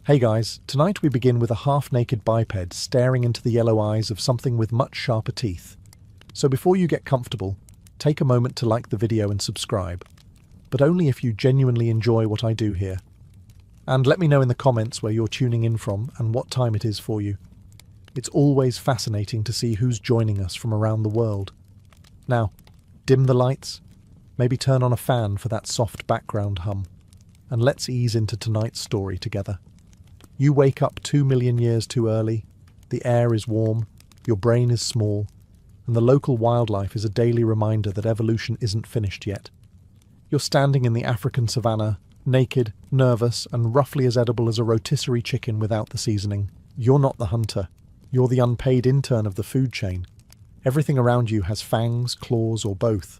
Hey guys, tonight we begin with a half-naked biped staring into the yellow eyes of something with much sharper teeth. So before you get comfortable, take a moment to like the video and subscribe, but only if you genuinely enjoy what I do here. And let me know in the comments where you're tuning in from and what time it is for you. It's always fascinating to see who's joining us from around the world. Now, dim the lights, maybe turn on a fan for that soft background hum, and let's ease into tonight's story together. You wake up 2 million years too early, the air is warm, your brain is small, and the local wildlife is a daily reminder that evolution isn't finished yet. You're standing in the African savannah, naked, nervous, and roughly as edible as a rotisserie chicken without the seasoning. You're not the hunter. You're the unpaid intern of the food chain. Everything around you has fangs, claws, or both.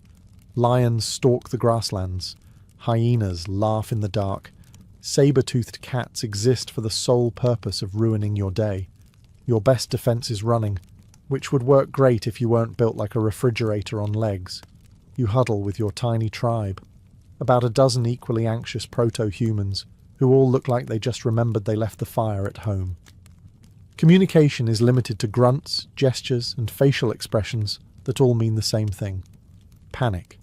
Lions stalk the grasslands. Hyenas laugh in the dark. Saber-toothed cats exist for the sole purpose of ruining your day. Your best defense is running, which would work great if you weren't built like a refrigerator on legs. You huddle with your tiny tribe, about a dozen equally anxious proto-humans, who all look like they just remembered they left the fire at home. Communication is limited to grunts, gestures, and facial expressions that all mean the same thing: panic.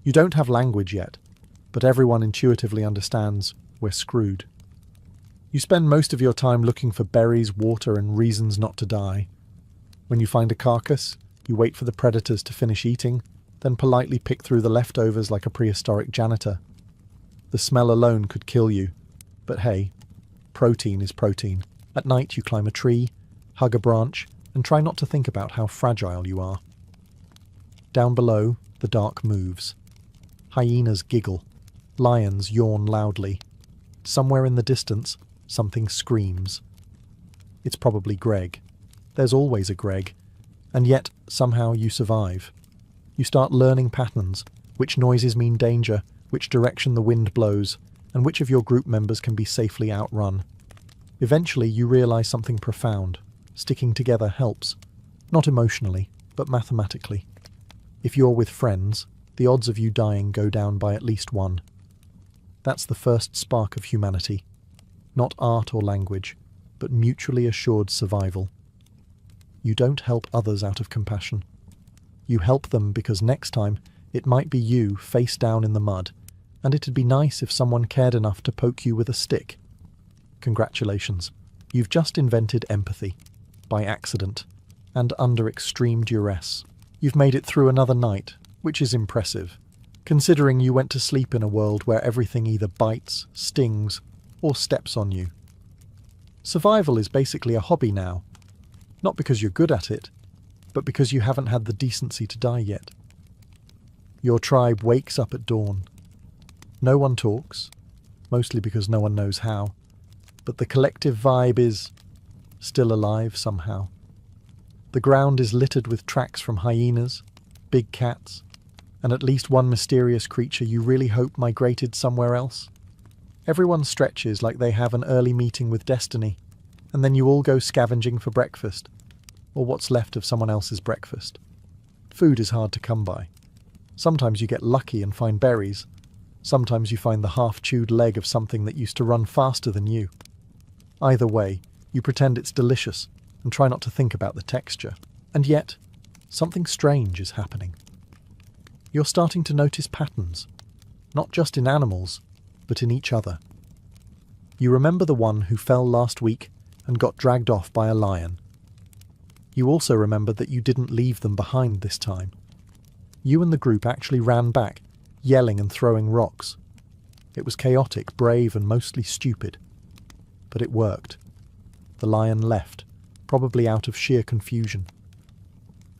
You don't have language yet, but everyone intuitively understands we're screwed. You spend most of your time looking for berries, water, and reasons not to die. When you find a carcass, you wait for the predators to finish eating, then politely pick through the leftovers like a prehistoric janitor. The smell alone could kill you, but hey, protein is protein. At night you climb a tree, hug a branch, and try not to think about how fragile you are. Down below, the dark moves. Hyenas giggle. Lions yawn loudly. Somewhere in the distance, something screams. It's probably Greg. There's always a Greg. And yet, somehow you survive. You start learning patterns, which noises mean danger, which direction the wind blows, and which of your group members can be safely outrun. Eventually, you realize something profound. Sticking together helps. Not emotionally, but mathematically. If you're with friends, the odds of you dying go down by at least 1. That's the first spark of humanity. Not art or language, but mutually assured survival. You don't help others out of compassion. You help them because next time it might be you face down in the mud, and it'd be nice if someone cared enough to poke you with a stick. Congratulations, you've just invented empathy. By accident, and under extreme duress. You've made it through another night, which is impressive, considering you went to sleep in a world where everything either bites, stings, or steps on you. Survival is basically a hobby now, not because you're good at it, but because you haven't had the decency to die yet. Your tribe wakes up at dawn. No one talks, mostly because no one knows how, but the collective vibe is still alive somehow. The ground is littered with tracks from hyenas, big cats, and at least one mysterious creature you really hope migrated somewhere else. Everyone stretches like they have an early meeting with destiny, and then you all go scavenging for breakfast, or what's left of someone else's breakfast. Food is hard to come by. Sometimes you get lucky and find berries. Sometimes you find the half-chewed leg of something that used to run faster than you. Either way, you pretend it's delicious and try not to think about the texture. And yet, something strange is happening. You're starting to notice patterns, not just in animals, but in each other. You remember the one who fell last week and got dragged off by a lion. You also remember that you didn't leave them behind this time. You and the group actually ran back, yelling and throwing rocks. It was chaotic, brave, and mostly stupid. But it worked. The lion left, probably out of sheer confusion.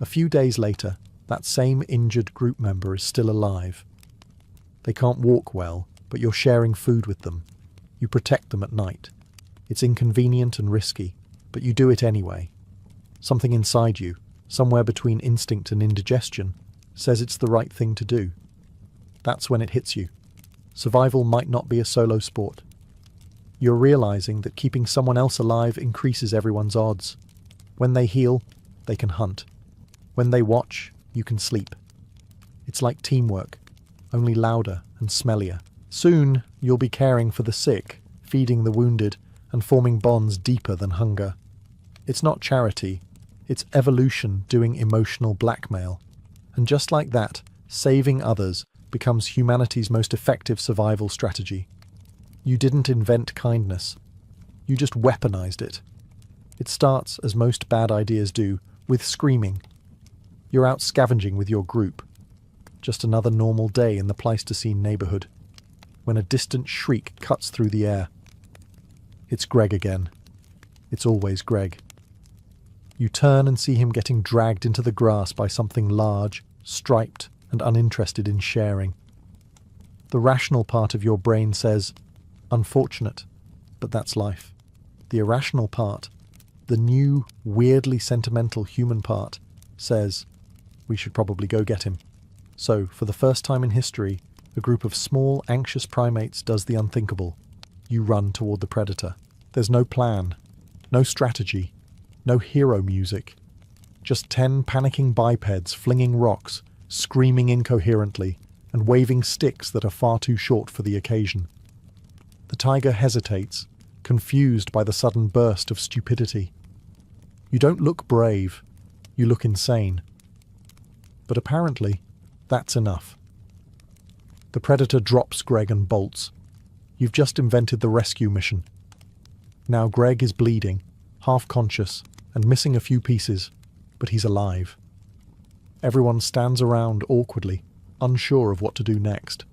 A few days later, that same injured group member is still alive. They can't walk well, but you're sharing food with them. You protect them at night. It's inconvenient and risky, but you do it anyway. Something inside you, somewhere between instinct and indigestion, says it's the right thing to do. That's when it hits you. Survival might not be a solo sport. You're realizing that keeping someone else alive increases everyone's odds. When they heal, they can hunt. When they watch, you can sleep. It's like teamwork, only louder and smellier. Soon, you'll be caring for the sick, feeding the wounded, and forming bonds deeper than hunger. It's not charity, it's evolution doing emotional blackmail. And just like that, saving others becomes humanity's most effective survival strategy. You didn't invent kindness, you just weaponized it. It starts, as most bad ideas do, with screaming. You're out scavenging with your group. Just another normal day in the Pleistocene neighborhood, when a distant shriek cuts through the air. It's Greg again. It's always Greg. You turn and see him getting dragged into the grass by something large, striped, and uninterested in sharing. The rational part of your brain says, unfortunate, but that's life. The irrational part, the new, weirdly sentimental human part, says, we should probably go get him. So, for the first time in history, a group of small, anxious primates does the unthinkable. You run toward the predator. There's no plan, no strategy, no hero music. Just 10 panicking bipeds flinging rocks, screaming incoherently, and waving sticks that are far too short for the occasion. The tiger hesitates, confused by the sudden burst of stupidity. You don't look brave, you look insane. But apparently, that's enough. The predator drops Greg and bolts. You've just invented the rescue mission. Now Greg is bleeding, half-conscious, and missing a few pieces, but he's alive. Everyone stands around awkwardly, unsure of what to do next.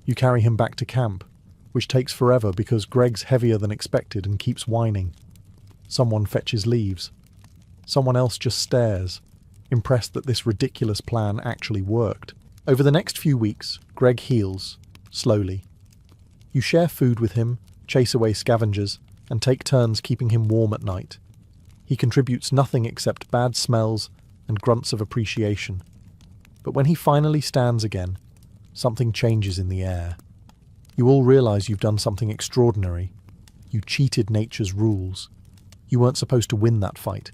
You carry him back to camp, which takes forever because Greg's heavier than expected and keeps whining. Someone fetches leaves. Someone else just stares, impressed that this ridiculous plan actually worked. Over the next few weeks, Greg heals, slowly. You share food with him, chase away scavengers, and take turns keeping him warm at night. He contributes nothing except bad smells and grunts of appreciation. But when he finally stands again, something changes in the air. You all realize you've done something extraordinary. You cheated nature's rules. You weren't supposed to win that fight.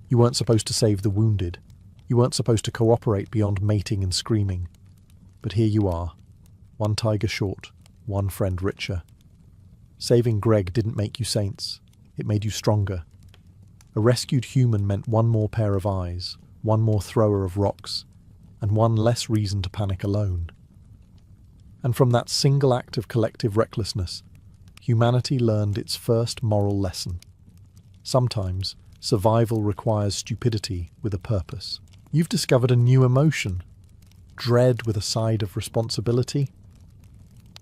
You weren't supposed to save the wounded. You weren't supposed to cooperate beyond mating and screaming. But here you are, one tiger short, one friend richer. Saving Greg didn't make you saints, it made you stronger. A rescued human meant one more pair of eyes, one more thrower of rocks, and one less reason to panic alone. And from that single act of collective recklessness, humanity learned its first moral lesson. Sometimes, survival requires stupidity with a purpose. You've discovered a new emotion, dread with a side of responsibility.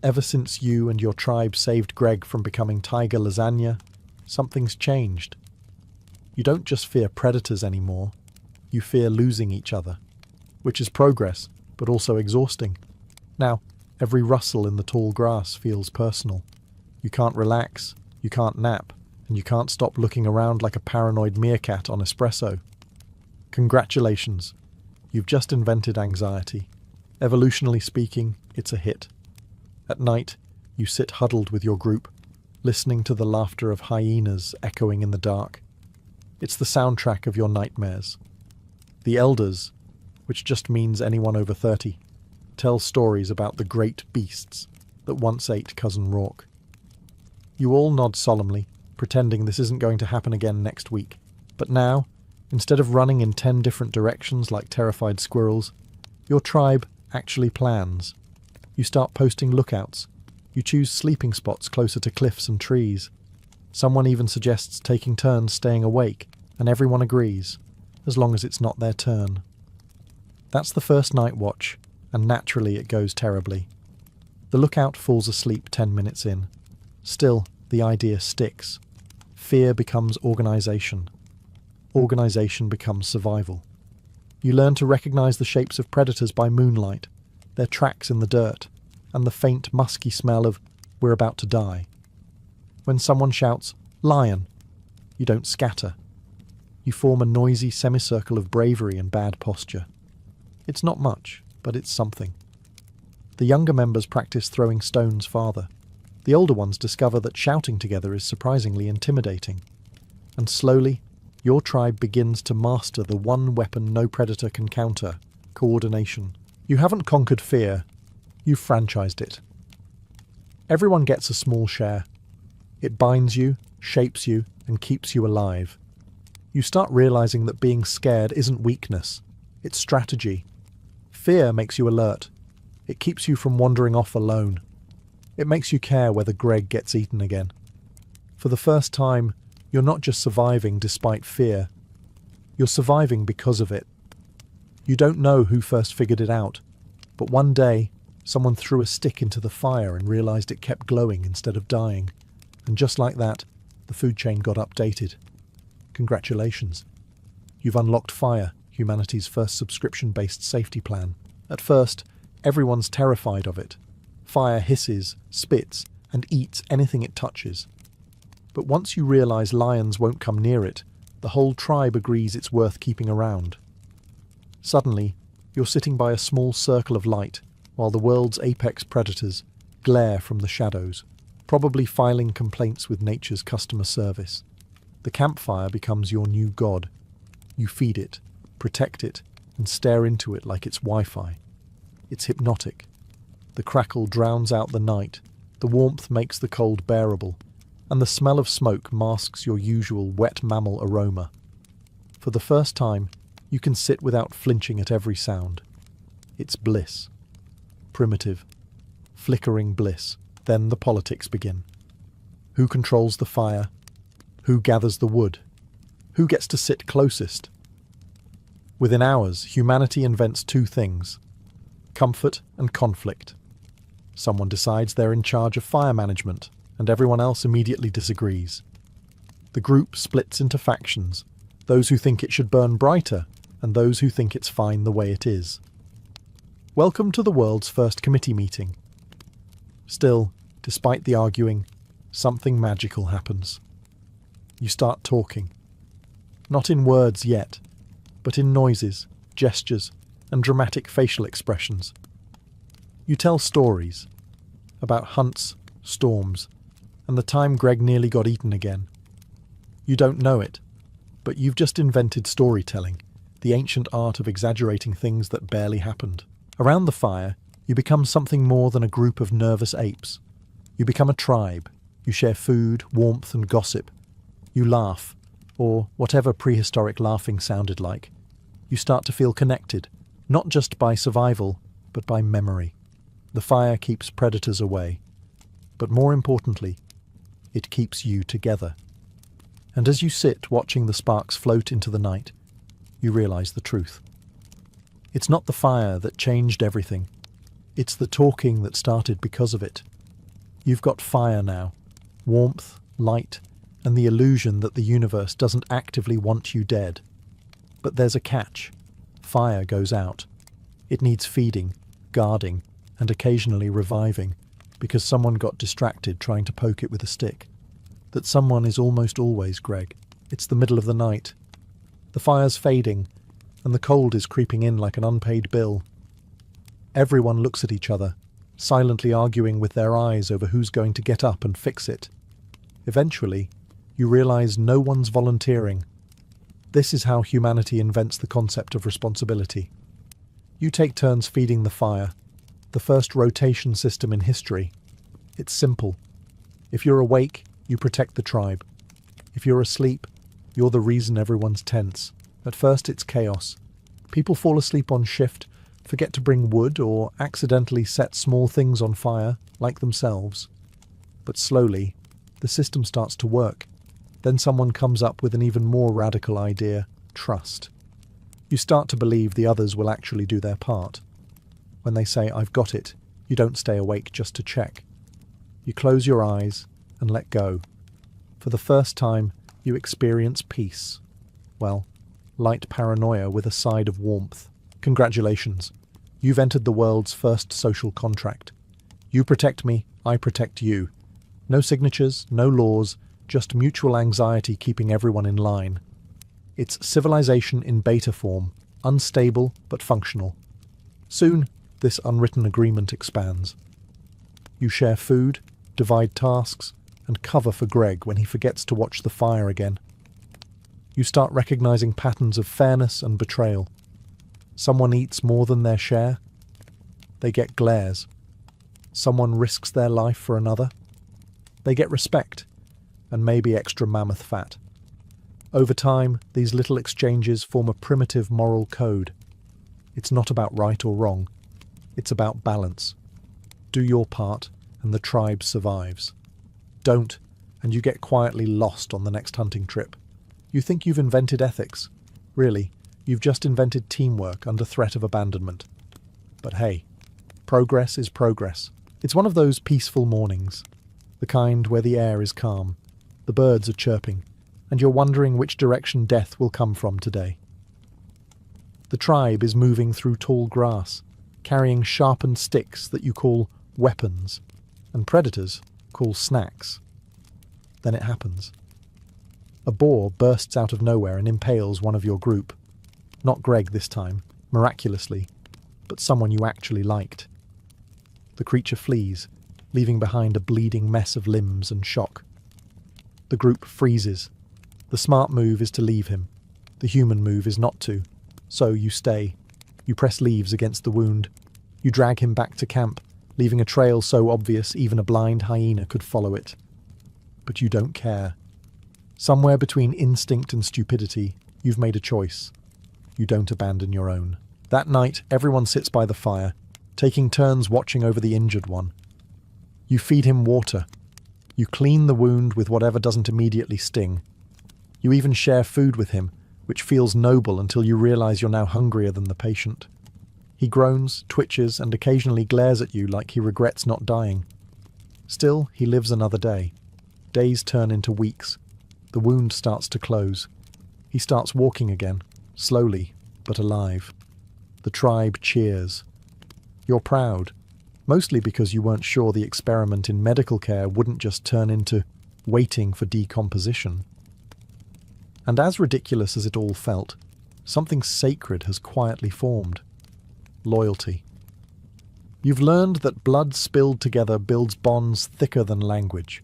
Ever since you and your tribe saved Greg from becoming tiger lasagna, something's changed. You don't just fear predators anymore, you fear losing each other, which is progress, but also exhausting. Now, every rustle in the tall grass feels personal. You can't relax, you can't nap, and you can't stop looking around like a paranoid meerkat on espresso. Congratulations, you've just invented anxiety. Evolutionally speaking, it's a hit. At night, you sit huddled with your group, listening to the laughter of hyenas echoing in the dark. It's the soundtrack of your nightmares. The elders, which just means anyone over 30, tell stories about the great beasts that once ate Cousin Rourke. You all nod solemnly, pretending this isn't going to happen again next week. But now, instead of running in 10 different directions like terrified squirrels, your tribe actually plans. You start posting lookouts. You choose sleeping spots closer to cliffs and trees. Someone even suggests taking turns staying awake, and everyone agrees, as long as it's not their turn. That's the first night watch, and naturally it goes terribly. The lookout falls asleep 10 minutes in. Still, the idea sticks. Fear becomes organization. Organization becomes survival. You learn to recognize the shapes of predators by moonlight, their tracks in the dirt, and the faint, musky smell of "we're about to die." When someone shouts, "Lion," you don't scatter. You form a noisy semicircle of bravery and bad posture. It's not much, but it's something. The younger members practice throwing stones farther. The older ones discover that shouting together is surprisingly intimidating. And slowly, your tribe begins to master the one weapon no predator can counter: coordination. You haven't conquered fear, you've franchised it. Everyone gets a small share. It binds you, shapes you, and keeps you alive. You start realizing that being scared isn't weakness, it's strategy. Fear makes you alert. It keeps you from wandering off alone. It makes you care whether Greg gets eaten again. For the first time, you're not just surviving despite fear. You're surviving because of it. You don't know who first figured it out, but one day, someone threw a stick into the fire and realized it kept glowing instead of dying. And just like that, the food chain got updated. Congratulations. You've unlocked Fire, humanity's first subscription-based safety plan. At first, everyone's terrified of it. Fire hisses, spits, and eats anything it touches. But once you realize lions won't come near it, the whole tribe agrees it's worth keeping around. Suddenly, you're sitting by a small circle of light, while the world's apex predators glare from the shadows, probably filing complaints with nature's customer service. The campfire becomes your new god. You feed it, protect it, and stare into it like it's Wi-Fi. It's hypnotic. The crackle drowns out the night, the warmth makes the cold bearable, and the smell of smoke masks your usual wet mammal aroma. For the first time, you can sit without flinching at every sound. It's bliss. Primitive, flickering bliss. Then the politics begin. Who controls the fire? Who gathers the wood? Who gets to sit closest? Within hours, humanity invents two things: comfort and conflict. Someone decides they're in charge of fire management, and everyone else immediately disagrees. The group splits into factions, those who think it should burn brighter, and those who think it's fine the way it is. Welcome to the world's first committee meeting. Still, despite the arguing, something magical happens. You start talking. Not in words yet, but in noises, gestures, and dramatic facial expressions. You tell stories about hunts, storms, and the time Greg nearly got eaten again. You don't know it, but you've just invented storytelling, the ancient art of exaggerating things that barely happened. Around the fire, you become something more than a group of nervous apes. You become a tribe. You share food, warmth, and gossip. You laugh, or whatever prehistoric laughing sounded like. You start to feel connected, not just by survival, but by memory. The fire keeps predators away, but more importantly, it keeps you together. And as you sit watching the sparks float into the night, you realize the truth. It's not the fire that changed everything. It's the talking that started because of it. You've got fire now, warmth, light, and the illusion that the universe doesn't actively want you dead. But there's a catch. Fire goes out. It needs feeding, guarding, and occasionally reviving, because someone got distracted trying to poke it with a stick. That someone is almost always Greg. It's the middle of the night. The fire's fading, and the cold is creeping in like an unpaid bill. Everyone looks at each other, silently arguing with their eyes over who's going to get up and fix it. Eventually, you realize no one's volunteering. This is how humanity invents the concept of responsibility. You take turns feeding the fire, the first rotation system in history. It's simple. If you're awake, you protect the tribe. If you're asleep, you're the reason everyone's tense. At first it's chaos. People fall asleep on shift, forget to bring wood, or accidentally set small things on fire, like themselves. But slowly, the system starts to work. Then someone comes up with an even more radical idea: trust. You start to believe the others will actually do their part. When they say, "I've got it," you don't stay awake just to check. You close your eyes and let go. For the first time, you experience peace. Well, light paranoia with a side of warmth. Congratulations. You've entered the world's first social contract. You protect me, I protect you. No signatures, no laws, just mutual anxiety keeping everyone in line. It's civilization in beta form, unstable but functional. Soon, this unwritten agreement expands. You share food, divide tasks, and cover for Greg when he forgets to watch the fire again. You start recognizing patterns of fairness and betrayal. Someone eats more than their share. They get glares. Someone risks their life for another. They get respect, and maybe extra mammoth fat. Over time, these little exchanges form a primitive moral code. It's not about right or wrong. It's about balance. Do your part, and the tribe survives. Don't, and you get quietly lost on the next hunting trip. You think you've invented ethics. Really, you've just invented teamwork under threat of abandonment. But hey, progress is progress. It's one of those peaceful mornings, the kind where the air is calm, the birds are chirping, and you're wondering which direction death will come from today. The tribe is moving through tall grass, carrying sharpened sticks that you call weapons, and predators call snacks. Then it happens. A boar bursts out of nowhere and impales one of your group. Not Greg this time, miraculously, but someone you actually liked. The creature flees, leaving behind a bleeding mess of limbs and shock. The group freezes. The smart move is to leave him. The human move is not to. So you stay. You press leaves against the wound. You drag him back to camp, leaving a trail so obvious even a blind hyena could follow it. But you don't care. Somewhere between instinct and stupidity, you've made a choice. You don't abandon your own. That night, everyone sits by the fire, taking turns watching over the injured one. You feed him water. You clean the wound with whatever doesn't immediately sting. You even share food with him, which feels noble until you realize you're now hungrier than the patient. He groans, twitches, and occasionally glares at you like he regrets not dying. Still, he lives another day. Days turn into weeks. The wound starts to close. He starts walking again, slowly, but alive. The tribe cheers. You're proud, mostly because you weren't sure the experiment in medical care wouldn't just turn into waiting for decomposition. And as ridiculous as it all felt, something sacred has quietly formed. Loyalty. You've learned that blood spilled together builds bonds thicker than language.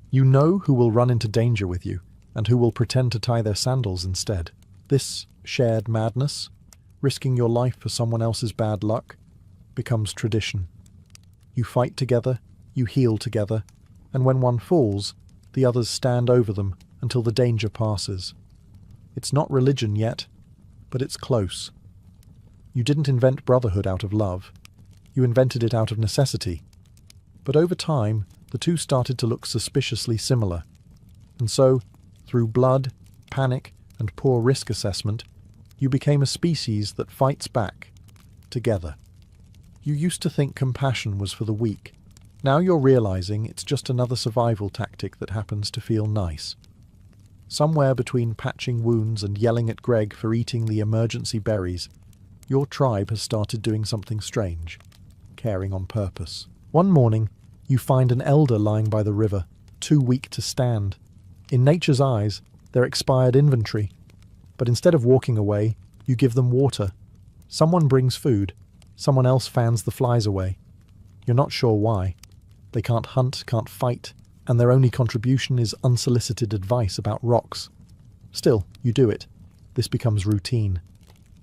You know who will run into danger with you, and who will pretend to tie their sandals instead. This shared madness, risking your life for someone else's bad luck, becomes tradition. You fight together, you heal together, and when one falls, the others stand over them until the danger passes. It's not religion yet, but it's close. You didn't invent brotherhood out of love. You invented it out of necessity. But over time, the two started to look suspiciously similar. And so, through blood, panic, and poor risk assessment, you became a species that fights back, together. You used to think compassion was for the weak. Now you're realizing it's just another survival tactic that happens to feel nice. Somewhere between patching wounds and yelling at Greg for eating the emergency berries, your tribe has started doing something strange, caring on purpose. One morning, you find an elder lying by the river, too weak to stand. In nature's eyes, they're expired inventory. But instead of walking away, you give them water. Someone brings food. Someone else fans the flies away. You're not sure why. They can't hunt, can't fight, and their only contribution is unsolicited advice about rocks. Still, you do it. This becomes routine.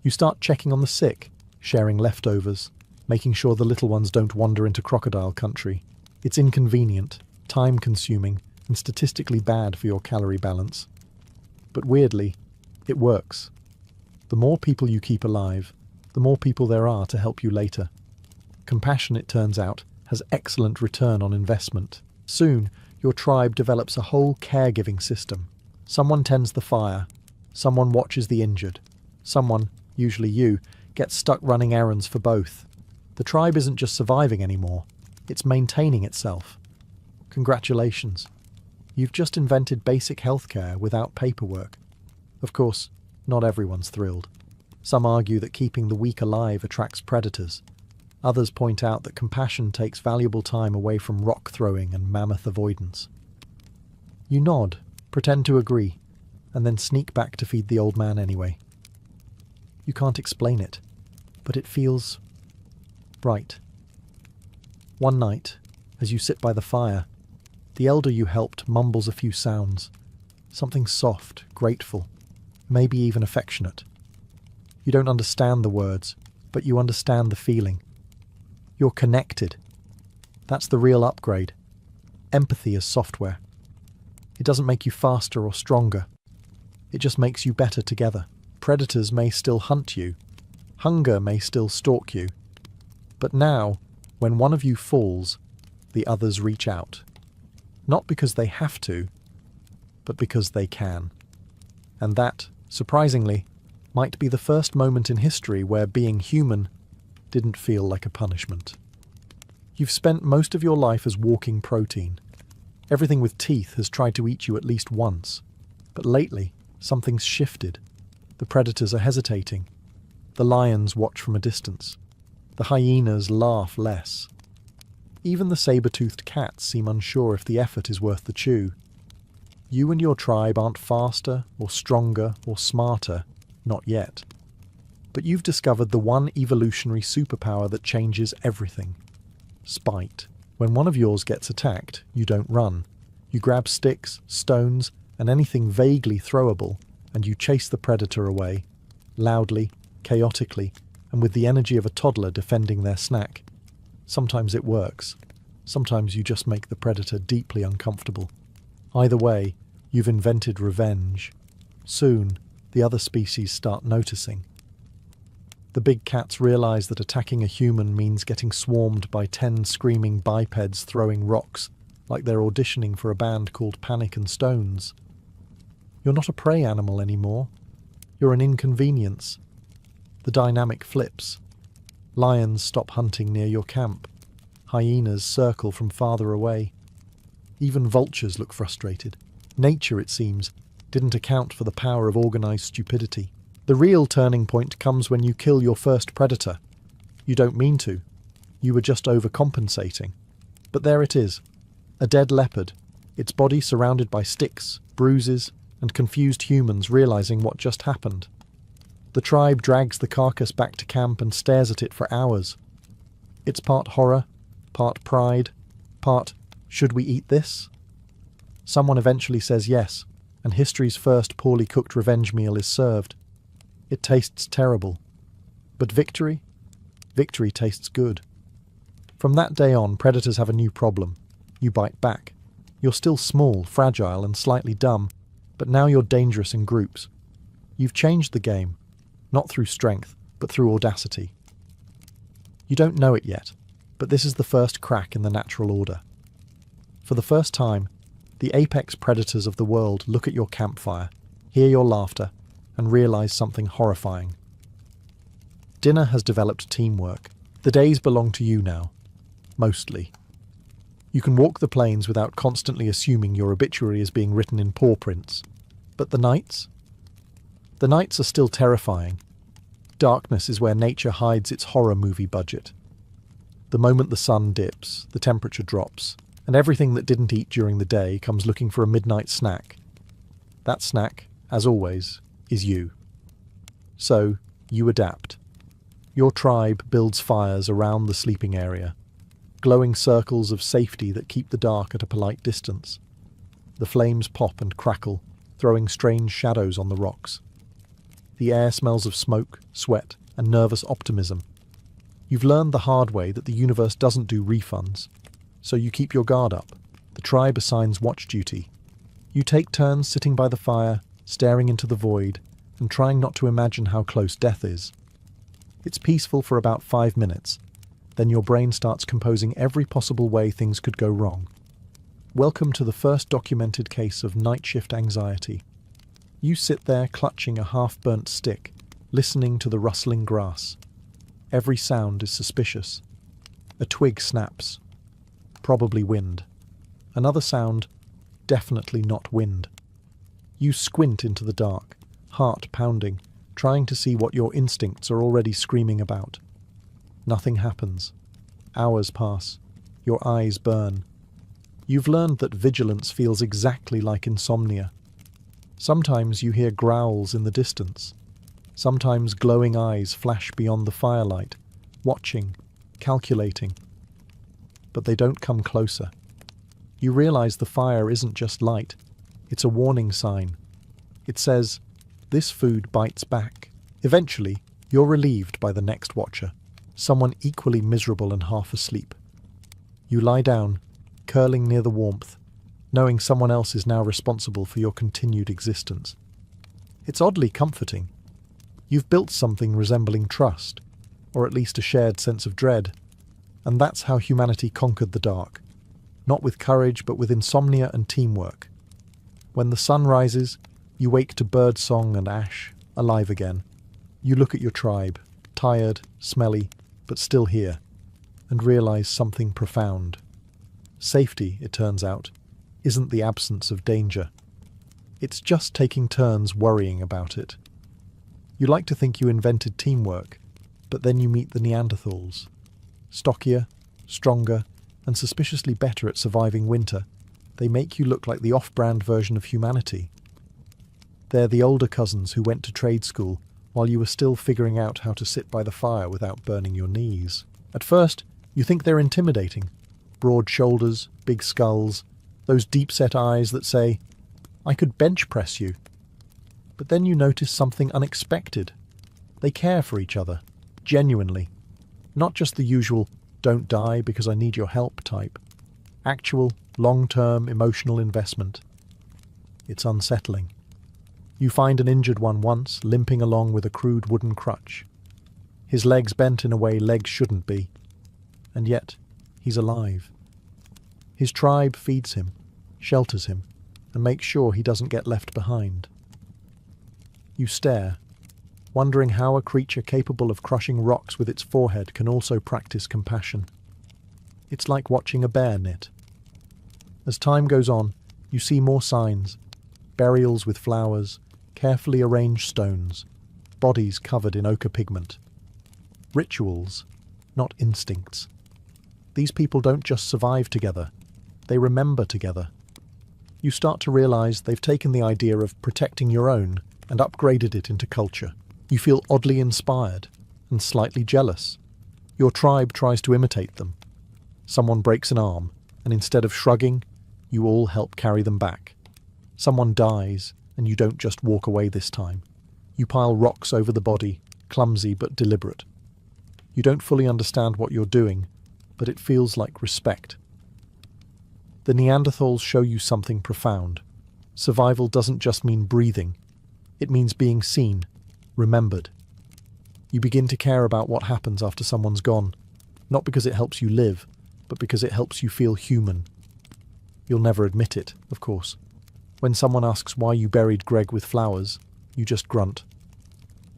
You start checking on the sick, sharing leftovers, making sure the little ones don't wander into crocodile country. It's inconvenient, time-consuming, and statistically bad for your calorie balance. But weirdly, it works. The more people you keep alive, the more people there are to help you later. Compassion, it turns out, has excellent return on investment. Soon, your tribe develops a whole caregiving system. Someone tends the fire. Someone watches the injured. Someone, usually you, gets stuck running errands for both. The tribe isn't just surviving anymore. It's maintaining itself. Congratulations. You've just invented basic healthcare without paperwork. Of course, not everyone's thrilled. Some argue that keeping the weak alive attracts predators. Others point out that compassion takes valuable time away from rock throwing and mammoth avoidance. You nod, pretend to agree, and then sneak back to feed the old man anyway. You can't explain it, but it feels right. One night, as you sit by the fire, the elder you helped mumbles a few sounds, something soft, grateful, maybe even affectionate. You don't understand the words, but you understand the feeling. You're connected. That's the real upgrade. Empathy as software. It doesn't make you faster or stronger. It just makes you better together. Predators may still hunt you. Hunger may still stalk you. But now, when one of you falls, the others reach out. Not because they have to, but because they can. And that, surprisingly, might be the first moment in history where being human didn't feel like a punishment. You've spent most of your life as walking protein. Everything with teeth has tried to eat you at least once. But lately, something's shifted. The predators are hesitating. The lions watch from a distance. The hyenas laugh less. Even the saber-toothed cats seem unsure if the effort is worth the chew. You and your tribe aren't faster or stronger or smarter, not yet. But you've discovered the one evolutionary superpower that changes everything. Spite. When one of yours gets attacked, you don't run. You grab sticks, stones, and anything vaguely throwable, and you chase the predator away, loudly, chaotically, and with the energy of a toddler defending their snack. Sometimes it works. Sometimes you just make the predator deeply uncomfortable. Either way, you've invented revenge. Soon, the other species start noticing. The big cats realize that attacking a human means getting swarmed by 10 screaming bipeds throwing rocks, like they're auditioning for a band called Panic and Stones. You're not a prey animal anymore. You're an inconvenience. The dynamic flips. Lions stop hunting near your camp. Hyenas circle from farther away. Even vultures look frustrated. Nature, it seems, didn't account for the power of organized stupidity. The real turning point comes when you kill your first predator. You don't mean to. You were just overcompensating. But there it is. A dead leopard, its body surrounded by sticks, bruises, and confused humans realizing what just happened. The tribe drags the carcass back to camp and stares at it for hours. It's part horror, part pride, part, should we eat this? Someone eventually says yes, and history's first poorly cooked revenge meal is served. It tastes terrible. But victory? Victory tastes good. From that day on, predators have a new problem. You bite back. You're still small, fragile, and slightly dumb, but now you're dangerous in groups. You've changed the game, not through strength, but through audacity. You don't know it yet, but this is the first crack in the natural order. For the first time, the apex predators of the world look at your campfire, hear your laughter, and realize something horrifying. Dinner has developed teamwork. The days belong to you now. Mostly. You can walk the plains without constantly assuming your obituary is being written in paw prints. But the nights? The nights are still terrifying. Darkness is where nature hides its horror movie budget. The moment the sun dips, the temperature drops, and everything that didn't eat during the day comes looking for a midnight snack. That snack, as always, is you. So, you adapt. Your tribe builds fires around the sleeping area, glowing circles of safety that keep the dark at a polite distance. The flames pop and crackle, throwing strange shadows on the rocks. The air smells of smoke, sweat, and nervous optimism. You've learned the hard way that the universe doesn't do refunds, so you keep your guard up. The tribe assigns watch duty. You take turns sitting by the fire, staring into the void, and trying not to imagine how close death is. It's peaceful for about 5 minutes. Then your brain starts composing every possible way things could go wrong. Welcome to the first documented case of night shift anxiety. You sit there clutching a half-burnt stick, listening to the rustling grass. Every sound is suspicious. A twig snaps. Probably wind. Another sound, definitely not wind. You squint into the dark, heart pounding, trying to see what your instincts are already screaming about. Nothing happens. Hours pass. Your eyes burn. You've learned that vigilance feels exactly like insomnia. Sometimes you hear growls in the distance. Sometimes glowing eyes flash beyond the firelight, watching, calculating. But they don't come closer. You realize the fire isn't just light. It's a warning sign. It says, this food bites back. Eventually, you're relieved by the next watcher, someone equally miserable and half asleep. You lie down, curling near the warmth, knowing someone else is now responsible for your continued existence. It's oddly comforting. You've built something resembling trust, or at least a shared sense of dread, and that's how humanity conquered the dark. Not with courage, but with insomnia and teamwork. When the sun rises, you wake to birdsong and ash, alive again. You look at your tribe, tired, smelly, but still here, and realize something profound. Safety, it turns out, isn't the absence of danger. It's just taking turns worrying about it. You like to think you invented teamwork, but then you meet the Neanderthals. Stockier, stronger, and suspiciously better at surviving winter, they make you look like the off-brand version of humanity. They're the older cousins who went to trade school while you were still figuring out how to sit by the fire without burning your knees. At first, you think they're intimidating. Broad shoulders, big skulls, those deep-set eyes that say, "I could bench press you." But then you notice something unexpected. They care for each other, genuinely. Not just the usual, "don't die because I need your help" type. Actual, long-term emotional investment. It's unsettling. You find an injured one once, limping along with a crude wooden crutch. His legs bent in a way legs shouldn't be. And yet, he's alive. His tribe feeds him, shelters him, and makes sure he doesn't get left behind. You stare, wondering how a creature capable of crushing rocks with its forehead can also practice compassion. It's like watching a bear knit. As time goes on, you see more signs. Burials with flowers, carefully arranged stones, bodies covered in ochre pigment. Rituals, not instincts. These people don't just survive together, they remember together. You start to realize they've taken the idea of protecting your own and upgraded it into culture. You feel oddly inspired and slightly jealous. Your tribe tries to imitate them. Someone breaks an arm, and instead of shrugging, you all help carry them back. Someone dies, and you don't just walk away this time. You pile rocks over the body, clumsy but deliberate. You don't fully understand what you're doing, but it feels like respect. The Neanderthals show you something profound. Survival doesn't just mean breathing. It means being seen, remembered. You begin to care about what happens after someone's gone, not because it helps you live, but because it helps you feel human. You'll never admit it, of course. When someone asks why you buried Greg with flowers, you just grunt.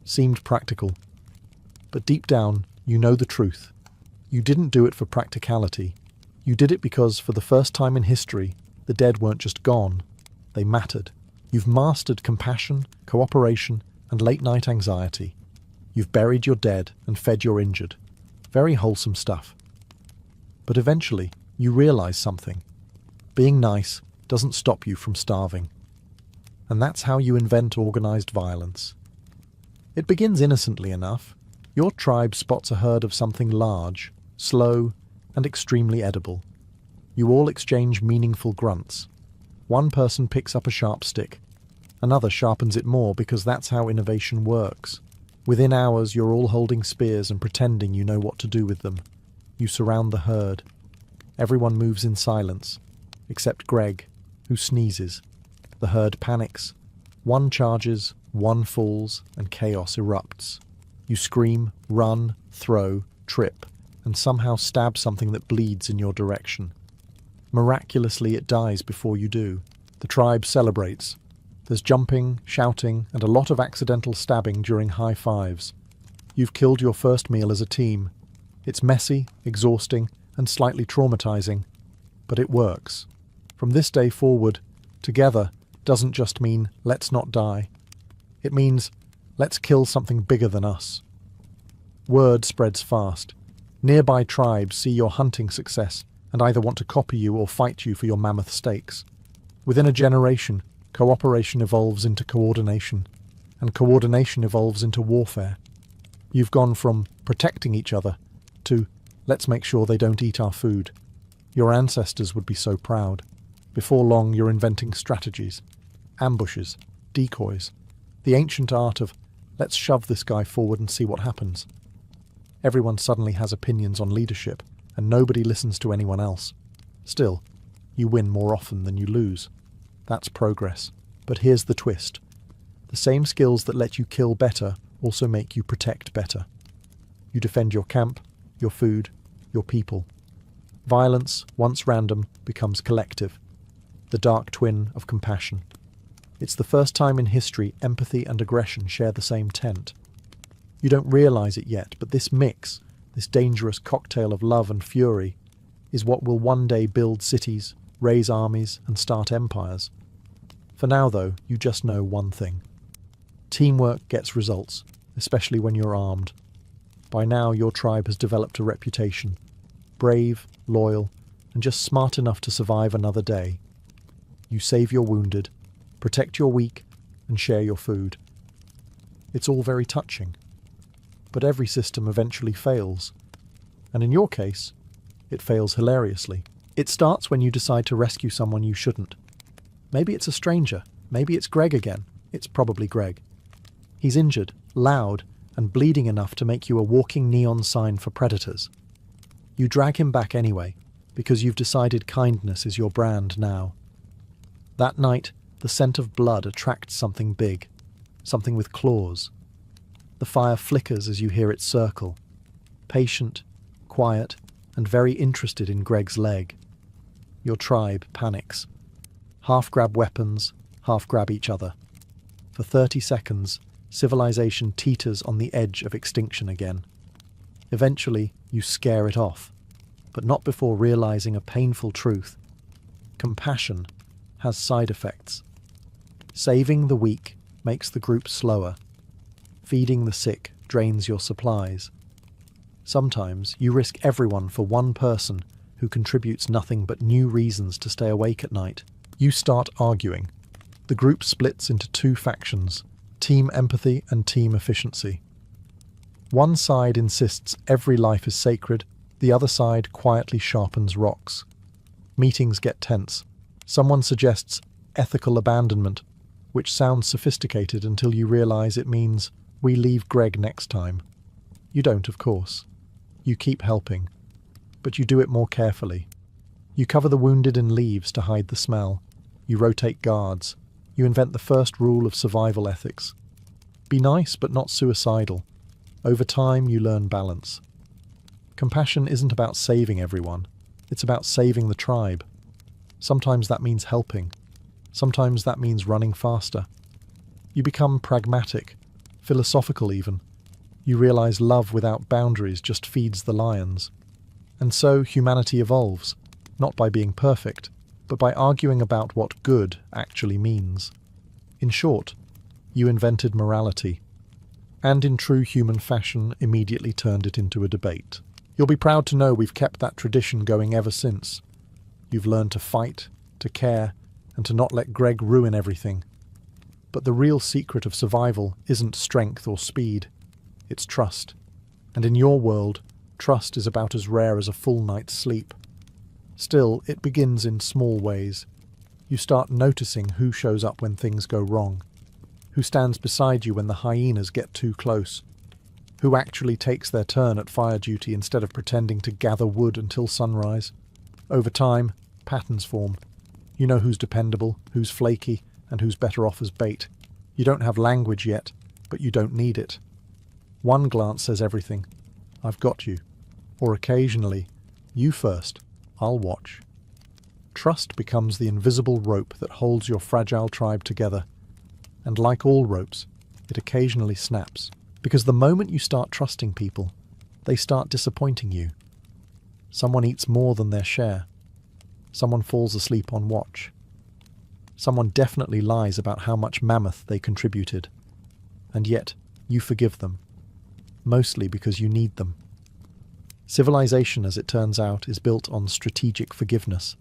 Seemed practical. But deep down, you know the truth. You didn't do it for practicality. You did it because, for the first time in history, the dead weren't just gone. They mattered. You've mastered compassion, cooperation, and late-night anxiety. You've buried your dead and fed your injured. Very wholesome stuff. But eventually, you realize something. Being nice doesn't stop you from starving. And that's how you invent organized violence. It begins innocently enough. Your tribe spots a herd of something large, slow, and extremely edible. You all exchange meaningful grunts. One person picks up a sharp stick. Another sharpens it more because that's how innovation works. Within hours, you're all holding spears and pretending you know what to do with them. You surround the herd. Everyone moves in silence, except Greg, who sneezes. The herd panics. One charges, one falls, and chaos erupts. You scream, run, throw, trip, and somehow stab something that bleeds in your direction. Miraculously, it dies before you do. The tribe celebrates. There's jumping, shouting, and a lot of accidental stabbing during high fives. You've killed your first meal as a team. It's messy, exhausting, and slightly traumatizing, but it works. From this day forward, together doesn't just mean let's not die. It means let's kill something bigger than us. Word spreads fast. Nearby tribes see your hunting success and either want to copy you or fight you for your mammoth steaks. Within a generation, cooperation evolves into coordination, and coordination evolves into warfare. You've gone from protecting each other to let's make sure they don't eat our food. Your ancestors would be so proud. Before long, you're inventing strategies, ambushes, decoys, the ancient art of let's shove this guy forward and see what happens. Everyone suddenly has opinions on leadership, and nobody listens to anyone else. Still, You win more often than you lose. That's progress. But here's the twist. The same skills that let you kill better also make you protect better. You defend your camp, your food, your people. Violence, once random, becomes collective. The dark twin of compassion. It's the first time in history empathy and aggression share the same tent. You don't realize it yet, but this mix, this dangerous cocktail of love and fury, is what will one day build cities, raise armies, and start empires. For now, though, you just know one thing. Teamwork gets results, especially when you're armed. By now, your tribe has developed a reputation. Brave, loyal, and just smart enough to survive another day. You save your wounded, protect your weak, and share your food. It's all very touching. But every system eventually fails. And in your case, it fails hilariously. It starts when you decide to rescue someone you shouldn't. Maybe it's a stranger. Maybe it's Greg again. It's probably Greg. He's injured, loud, and bleeding enough to make you a walking neon sign for predators. You drag him back anyway, because you've decided kindness is your brand now. That night, the scent of blood attracts something big, something with claws. The fire flickers as you hear it circle, patient, quiet, and very interested in Greg's leg. Your tribe panics. Half grab weapons, half grab each other. For 30 seconds, civilization teeters on the edge of extinction again. Eventually, you scare it off, but not before realizing a painful truth. Compassion has side effects. Saving the weak makes the group slower. Feeding the sick drains your supplies. Sometimes you risk everyone for one person who contributes nothing but new reasons to stay awake at night. You start arguing. The group splits into two factions, team empathy and team efficiency. One side insists every life is sacred, the other side quietly sharpens rocks. Meetings get tense. Someone suggests ethical abandonment, which sounds sophisticated until you realize it means we leave Greg next time. You don't, of course. You keep helping, but you do it more carefully. You cover the wounded in leaves to hide the smell. You rotate guards. You invent the first rule of survival ethics. Be nice, but not suicidal. Over time, you learn balance. Compassion isn't about saving everyone. It's about saving the tribe. Sometimes that means helping. Sometimes that means running faster. You become pragmatic, philosophical even. You realize love without boundaries just feeds the lions. And so humanity evolves, not by being perfect, but by arguing about what good actually means. In short, you invented morality, and in true human fashion immediately turned it into a debate. You'll be proud to know we've kept that tradition going ever since. You've learned to fight, to care, and to not let Greg ruin everything. But the real secret of survival isn't strength or speed, it's trust. And in your world, trust is about as rare as a full night's sleep. Still, it begins in small ways. You start noticing who shows up when things go wrong, who stands beside you when the hyenas get too close, who actually takes their turn at fire duty instead of pretending to gather wood until sunrise. Over time, patterns form. You know who's dependable, who's flaky, and who's better off as bait. You don't have language yet, but you don't need it. One glance says everything. I've got you. Or occasionally, you first, I'll watch. Trust becomes the invisible rope that holds your fragile tribe together. And like all ropes, it occasionally snaps. Because the moment you start trusting people, they start disappointing you. Someone eats more than their share. Someone falls asleep on watch. Someone definitely lies about how much mammoth they contributed. And yet, you forgive them. Mostly because you need them. Civilization, as it turns out, is built on strategic forgiveness.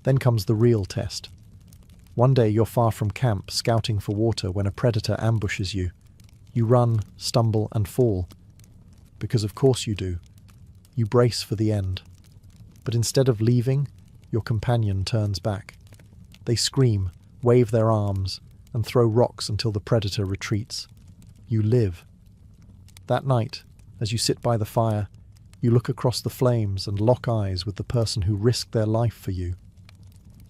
Then comes the real test. One day you're far from camp, scouting for water when a predator ambushes you. You run, stumble, and fall. Because of course you do. You brace for the end. But instead of leaving, your companion turns back. They scream, wave their arms, and throw rocks until the predator retreats. You live. That night, as you sit by the fire, you look across the flames and lock eyes with the person who risked their life for you.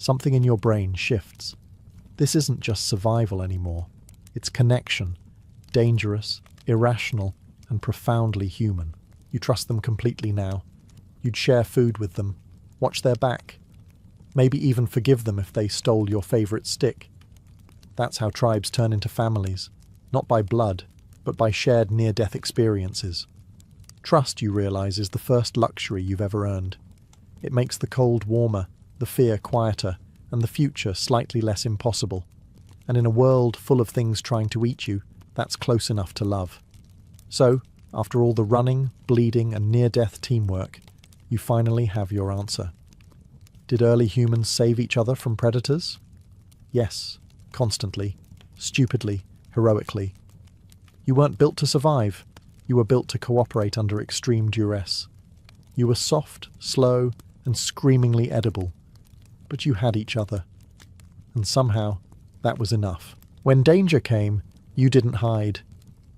something in your brain shifts. This isn't just survival anymore. It's connection, dangerous, irrational, and profoundly human. You trust them completely now. You'd share food with them, watch their back, maybe even forgive them if they stole your favorite stick. That's how tribes turn into families, not by blood, but by shared near-death experiences. Trust, you realize, is the first luxury you've ever earned. It makes the cold warmer, the fear quieter, and the future slightly less impossible. And in a world full of things trying to eat you, that's close enough to love. So, after all the running, bleeding, and near-death teamwork, you finally have your answer. Did early humans save each other from predators? Yes, constantly, stupidly, heroically. You weren't built to survive. You were built to cooperate under extreme duress. You were soft, slow, and screamingly edible. But you had each other. And somehow, that was enough. When danger came, you didn't hide.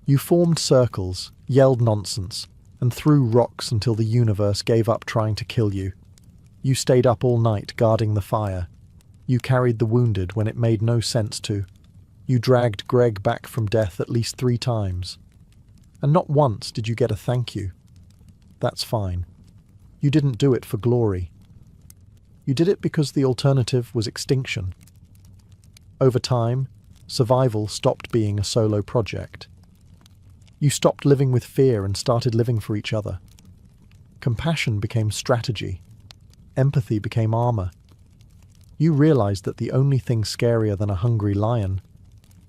You formed circles, yelled nonsense, and threw rocks until the universe gave up trying to kill you. You stayed up all night guarding the fire. You carried the wounded when it made no sense to. You dragged Greg back from death at least 3 times. And not once did you get a thank you. That's fine. You didn't do it for glory. You did it because the alternative was extinction. Over time, survival stopped being a solo project. You stopped living with fear and started living for each other. Compassion became strategy. Empathy became armor. You realized that the only thing scarier than a hungry lion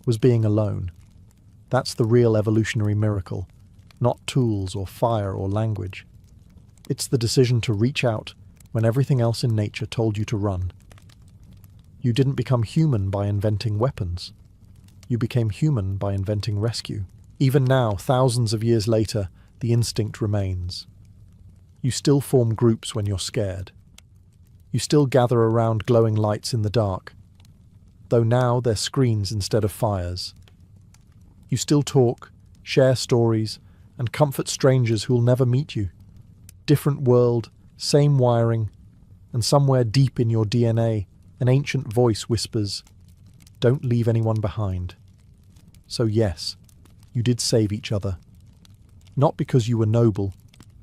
was being alone. That's the real evolutionary miracle, not tools or fire or language. It's the decision to reach out when everything else in nature told you to run. You didn't become human by inventing weapons. You became human by inventing rescue. Even now, thousands of years later, the instinct remains. You still form groups when you're scared. You still gather around glowing lights in the dark, though now they're screens instead of fires. You still talk, share stories, and comfort strangers who'll never meet you. Different world, same wiring, and somewhere deep in your DNA, an ancient voice whispers, "Don't leave anyone behind." So yes, you did save each other. Not because you were noble,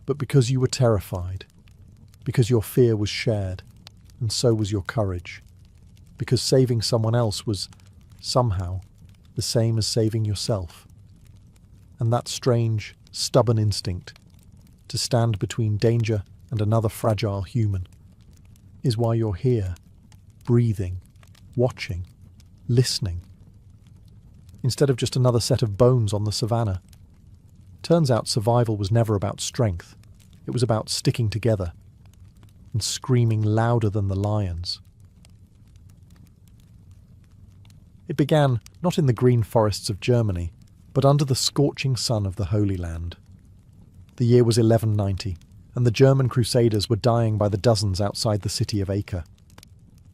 but because you were terrified. Because your fear was shared, and so was your courage. Because saving someone else was, somehow, the same as saving yourself. And that strange, stubborn instinct, to stand between danger and another fragile human, is why you're here, breathing, watching, listening, instead of just another set of bones on the savannah. Turns out survival was never about strength. It was about sticking together and screaming louder than the lions. It began not in the green forests of Germany, but under the scorching sun of the Holy Land. The year was 1190, and the German crusaders were dying by the dozens outside the city of Acre.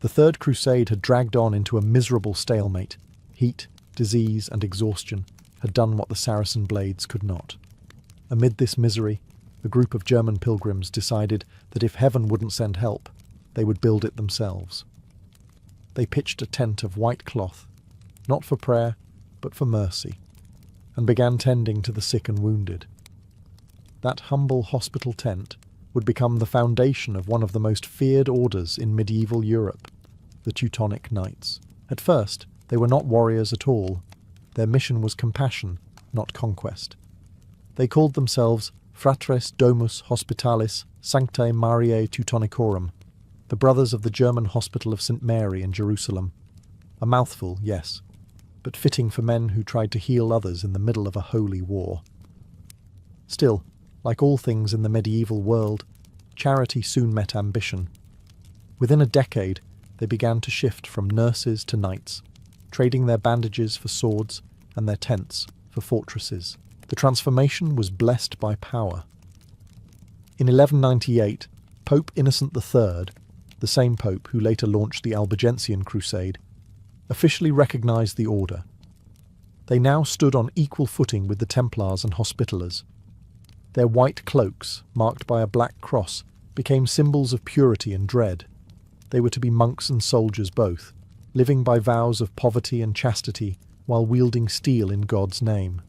The Third Crusade had dragged on into a miserable stalemate. Heat, disease, and exhaustion had done what the Saracen blades could not. Amid this misery, a group of German pilgrims decided that if heaven wouldn't send help, they would build it themselves. They pitched a tent of white cloth, not for prayer, but for mercy, and began tending to the sick and wounded. That humble hospital tent would become the foundation of one of the most feared orders in medieval Europe, the Teutonic Knights. At first, they were not warriors at all. Their mission was compassion, not conquest. They called themselves Fratres Domus Hospitalis Sanctae Mariae Teutonicorum, the Brothers of the German Hospital of St. Mary in Jerusalem. A mouthful, yes, but fitting for men who tried to heal others in the middle of a holy war. Still, like all things in the medieval world, charity soon met ambition. Within a decade, they began to shift from nurses to knights, trading their bandages for swords and their tents for fortresses. The transformation was blessed by power. In 1198, Pope Innocent III, the same pope who later launched the Albigensian Crusade, officially recognized the order. They now stood on equal footing with the Templars and Hospitallers. Their white cloaks, marked by a black cross, became symbols of purity and dread. They were to be monks and soldiers both, living by vows of poverty and chastity while wielding steel in God's name.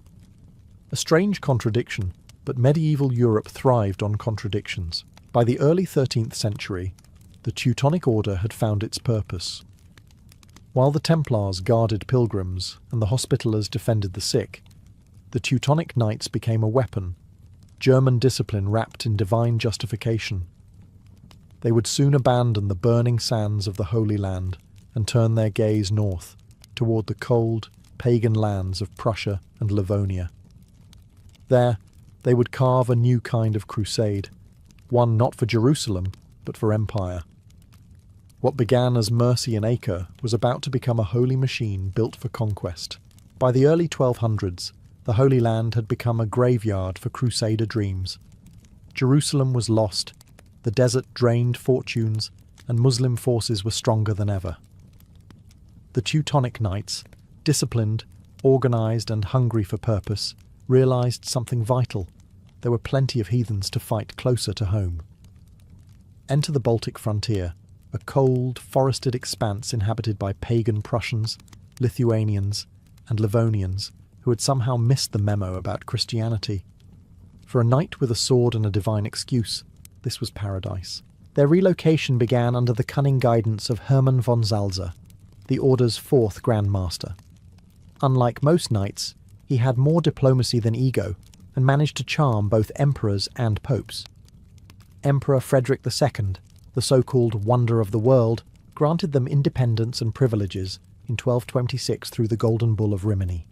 A strange contradiction, but medieval Europe thrived on contradictions. By the early 13th century, the Teutonic Order had found its purpose. While the Templars guarded pilgrims and the Hospitallers defended the sick, the Teutonic Knights became a weapon, German discipline wrapped in divine justification. They would soon abandon the burning sands of the Holy Land and turn their gaze north, toward the cold, pagan lands of Prussia and Livonia. There, they would carve a new kind of crusade, one not for Jerusalem, but for empire. What began as mercy in Acre was about to become a holy machine built for conquest. By the early 1200s, the Holy Land had become a graveyard for crusader dreams. Jerusalem was lost, the desert drained fortunes, and Muslim forces were stronger than ever. The Teutonic Knights, disciplined, organised and hungry for purpose, realised something vital. There were plenty of heathens to fight closer to home. Enter the Baltic frontier, a cold, forested expanse inhabited by pagan Prussians, Lithuanians, and Livonians who had somehow missed the memo about Christianity. For a knight with a sword and a divine excuse, this was paradise. Their relocation began under the cunning guidance of Hermann von Salza, the Order's fourth Grand Master. Unlike most knights, he had more diplomacy than ego and managed to charm both emperors and popes. Emperor Frederick II, the so-called Wonder of the World, granted them independence and privileges in 1226 through the Golden Bull of Rimini.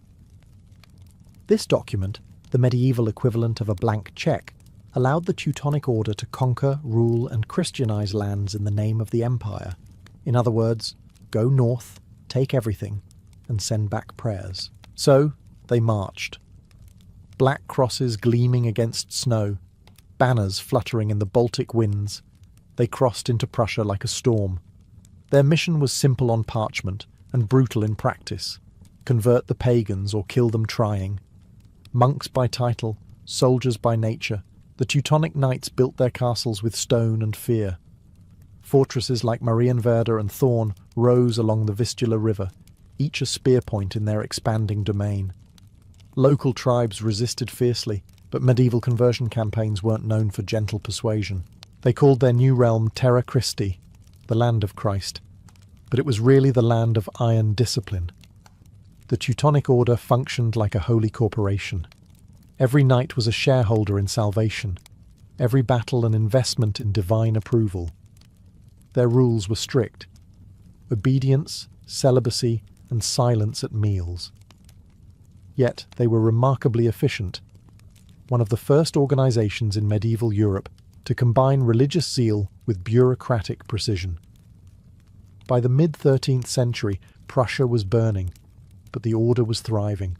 This document, the medieval equivalent of a blank cheque, allowed the Teutonic Order to conquer, rule and Christianize lands in the name of the empire. In other words, go north, take everything, and send back prayers. So, they marched. Black crosses gleaming against snow, banners fluttering in the Baltic winds, they crossed into Prussia like a storm. Their mission was simple on parchment and brutal in practice. Convert the pagans or kill them trying. Monks by title, soldiers by nature, the Teutonic Knights built their castles with stone and fear. Fortresses like Marienwerder and Thorn rose along the Vistula River, each a spear point in their expanding domain. Local tribes resisted fiercely, but medieval conversion campaigns weren't known for gentle persuasion. They called their new realm Terra Christi, the land of Christ, but it was really the land of iron discipline. The Teutonic Order functioned like a holy corporation. Every knight was a shareholder in salvation, every battle an investment in divine approval. Their rules were strict: obedience, celibacy, and silence at meals. Yet they were remarkably efficient, one of the first organizations in medieval Europe to combine religious zeal with bureaucratic precision. By the mid-13th century, Prussia was burning, but the order was thriving.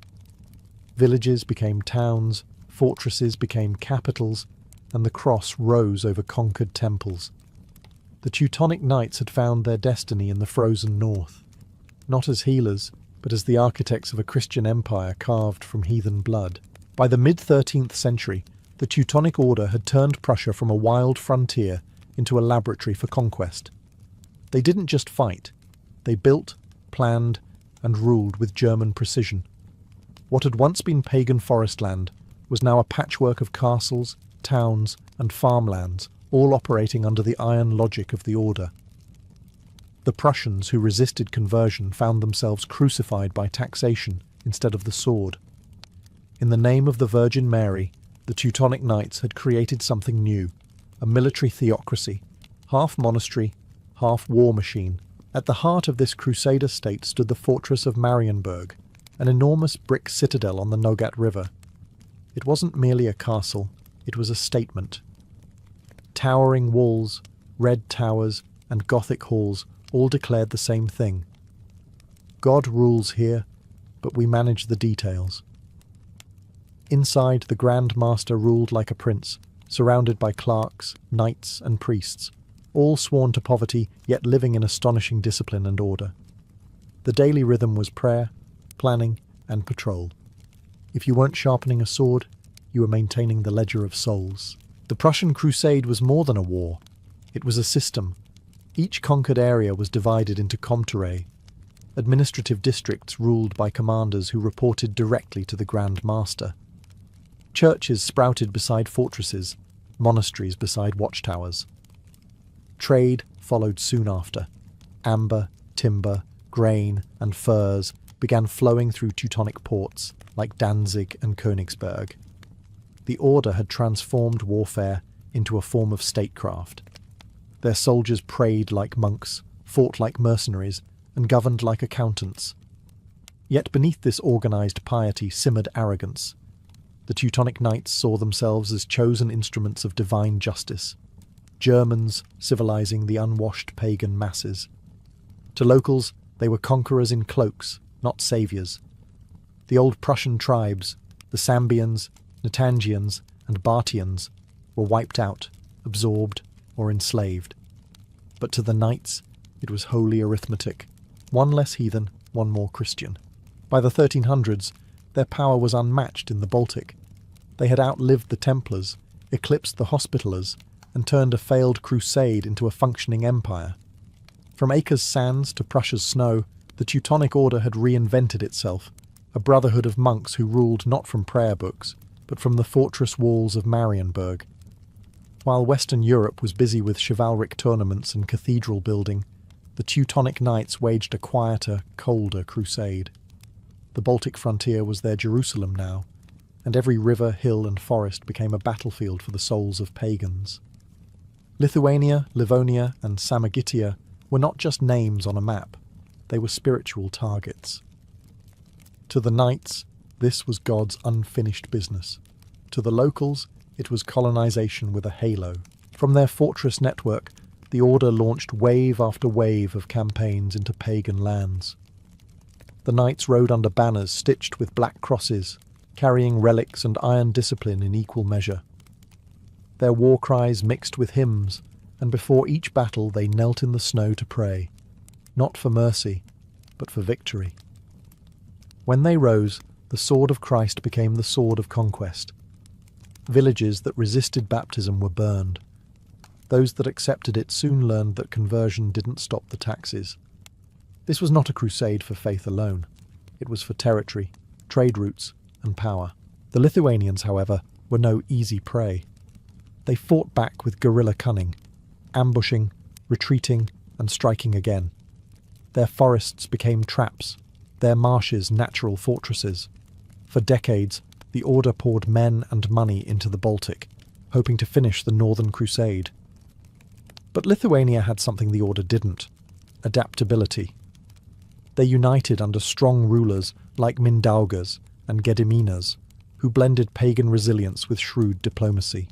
Villages became towns, fortresses became capitals, and the cross rose over conquered temples. The Teutonic Knights had found their destiny in the frozen north, not as healers, but as the architects of a Christian empire carved from heathen blood. By the mid-13th century, the Teutonic Order had turned Prussia from a wild frontier into a laboratory for conquest. They didn't just fight, they built, planned, and ruled with German precision. What had once been pagan forest land was now a patchwork of castles, towns, and farmlands, all operating under the iron logic of the Order. The Prussians who resisted conversion found themselves crucified by taxation instead of the sword. In the name of the Virgin Mary, the Teutonic Knights had created something new, a military theocracy, half monastery, half war machine. At the heart of this crusader state stood the fortress of Marienburg, an enormous brick citadel on the Nogat River. It wasn't merely a castle, it was a statement. Towering walls, red towers, and Gothic halls all declared the same thing. God rules here, but we manage the details. Inside, the Grand Master ruled like a prince, surrounded by clerks, knights, and priests, all sworn to poverty, yet living in astonishing discipline and order. The daily rhythm was prayer, planning, and patrol. If you weren't sharpening a sword, you were maintaining the ledger of souls. The Prussian crusade was more than a war. It was a system. Each conquered area was divided into comtere, administrative districts ruled by commanders who reported directly to the Grand Master. Churches sprouted beside fortresses, monasteries beside watchtowers. Trade followed soon after. Amber, timber, grain, and furs began flowing through Teutonic ports like Danzig and Königsberg. The Order had transformed warfare into a form of statecraft. Their soldiers prayed like monks, fought like mercenaries, and governed like accountants. Yet beneath this organised piety simmered arrogance. The Teutonic Knights saw themselves as chosen instruments of divine justice, Germans civilising the unwashed pagan masses. To locals, they were conquerors in cloaks, not saviours. The old Prussian tribes, the Sambians, Natangians, and Bartians, were wiped out, absorbed, or enslaved. But to the knights, it was holy arithmetic. One less heathen, one more Christian. By the 1300s, their power was unmatched in the Baltic. They had outlived the Templars, eclipsed the Hospitallers, and turned a failed crusade into a functioning empire. From Acre's sands to Prussia's snow, the Teutonic Order had reinvented itself, a brotherhood of monks who ruled not from prayer books, but from the fortress walls of Marienburg. While Western Europe was busy with chivalric tournaments and cathedral building, the Teutonic Knights waged a quieter, colder crusade. The Baltic frontier was their Jerusalem now, and every river, hill and forest became a battlefield for the souls of pagans. Lithuania, Livonia and Samogitia were not just names on a map, they were spiritual targets. To the knights, this was God's unfinished business. To the locals, it was colonization with a halo. From their fortress network, the Order launched wave after wave of campaigns into pagan lands. The knights rode under banners stitched with black crosses, carrying relics and iron discipline in equal measure. Their war cries mixed with hymns, and before each battle they knelt in the snow to pray, not for mercy, but for victory. When they rose, the sword of Christ became the sword of conquest. Villages that resisted baptism were burned. Those that accepted it soon learned that conversion didn't stop the taxes. This was not a crusade for faith alone. It was for territory, trade routes, and power. The Lithuanians, however, were no easy prey. They fought back with guerrilla cunning, ambushing, retreating, and striking again. Their forests became traps, their marshes natural fortresses. For decades, the Order poured men and money into the Baltic, hoping to finish the Northern Crusade. But Lithuania had something the Order didn't: adaptability. They united under strong rulers like Mindaugas and Gediminas, who blended pagan resilience with shrewd diplomacy.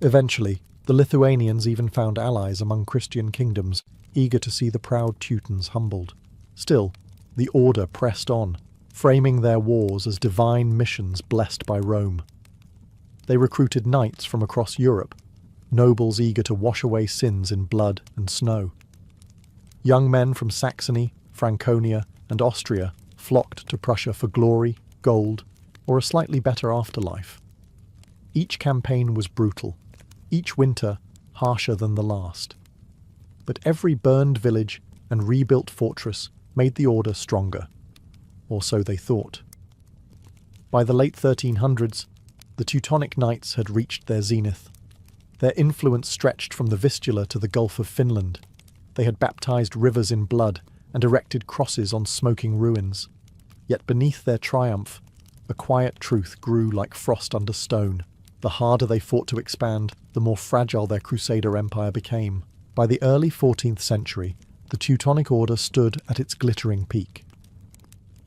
Eventually, the Lithuanians even found allies among Christian kingdoms, eager to see the proud Teutons humbled. Still, the Order pressed on, framing their wars as divine missions blessed by Rome. They recruited knights from across Europe, nobles eager to wash away sins in blood and snow. Young men from Saxony, Franconia, and Austria flocked to Prussia for glory, gold, or a slightly better afterlife. Each campaign was brutal, each winter harsher than the last. But every burned village and rebuilt fortress made the Order stronger, or so they thought. By the late 1300s, the Teutonic Knights had reached their zenith. Their influence stretched from the Vistula to the Gulf of Finland. They had baptized rivers in blood and erected crosses on smoking ruins. Yet beneath their triumph, a quiet truth grew like frost under stone. The harder they fought to expand, the more fragile their Crusader empire became. By the early 14th century, the Teutonic Order stood at its glittering peak.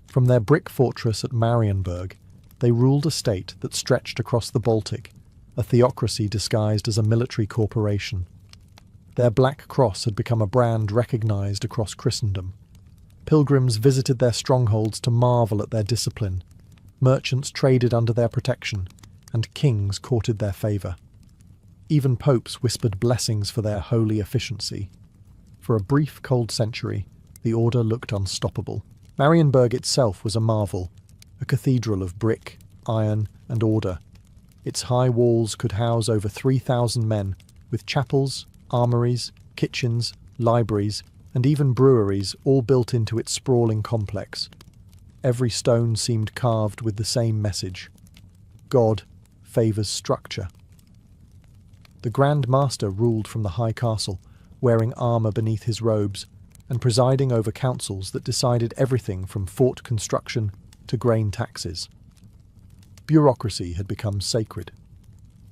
From their brick fortress at Marienburg, they ruled a state that stretched across the Baltic, a theocracy disguised as a military corporation. Their black cross had become a brand recognized across Christendom. Pilgrims visited their strongholds to marvel at their discipline. Merchants traded under their protection, and kings courted their favour. Even popes whispered blessings for their holy efficiency. For a brief cold century, the Order looked unstoppable. Marienburg itself was a marvel, a cathedral of brick, iron, and order. Its high walls could house over 3,000 men, with chapels, armories, kitchens, libraries, and even breweries all built into its sprawling complex. Every stone seemed carved with the same message: God favours structure. The Grand Master ruled from the high castle, wearing armour beneath his robes, and presiding over councils that decided everything from fort construction to grain taxes. Bureaucracy had become sacred.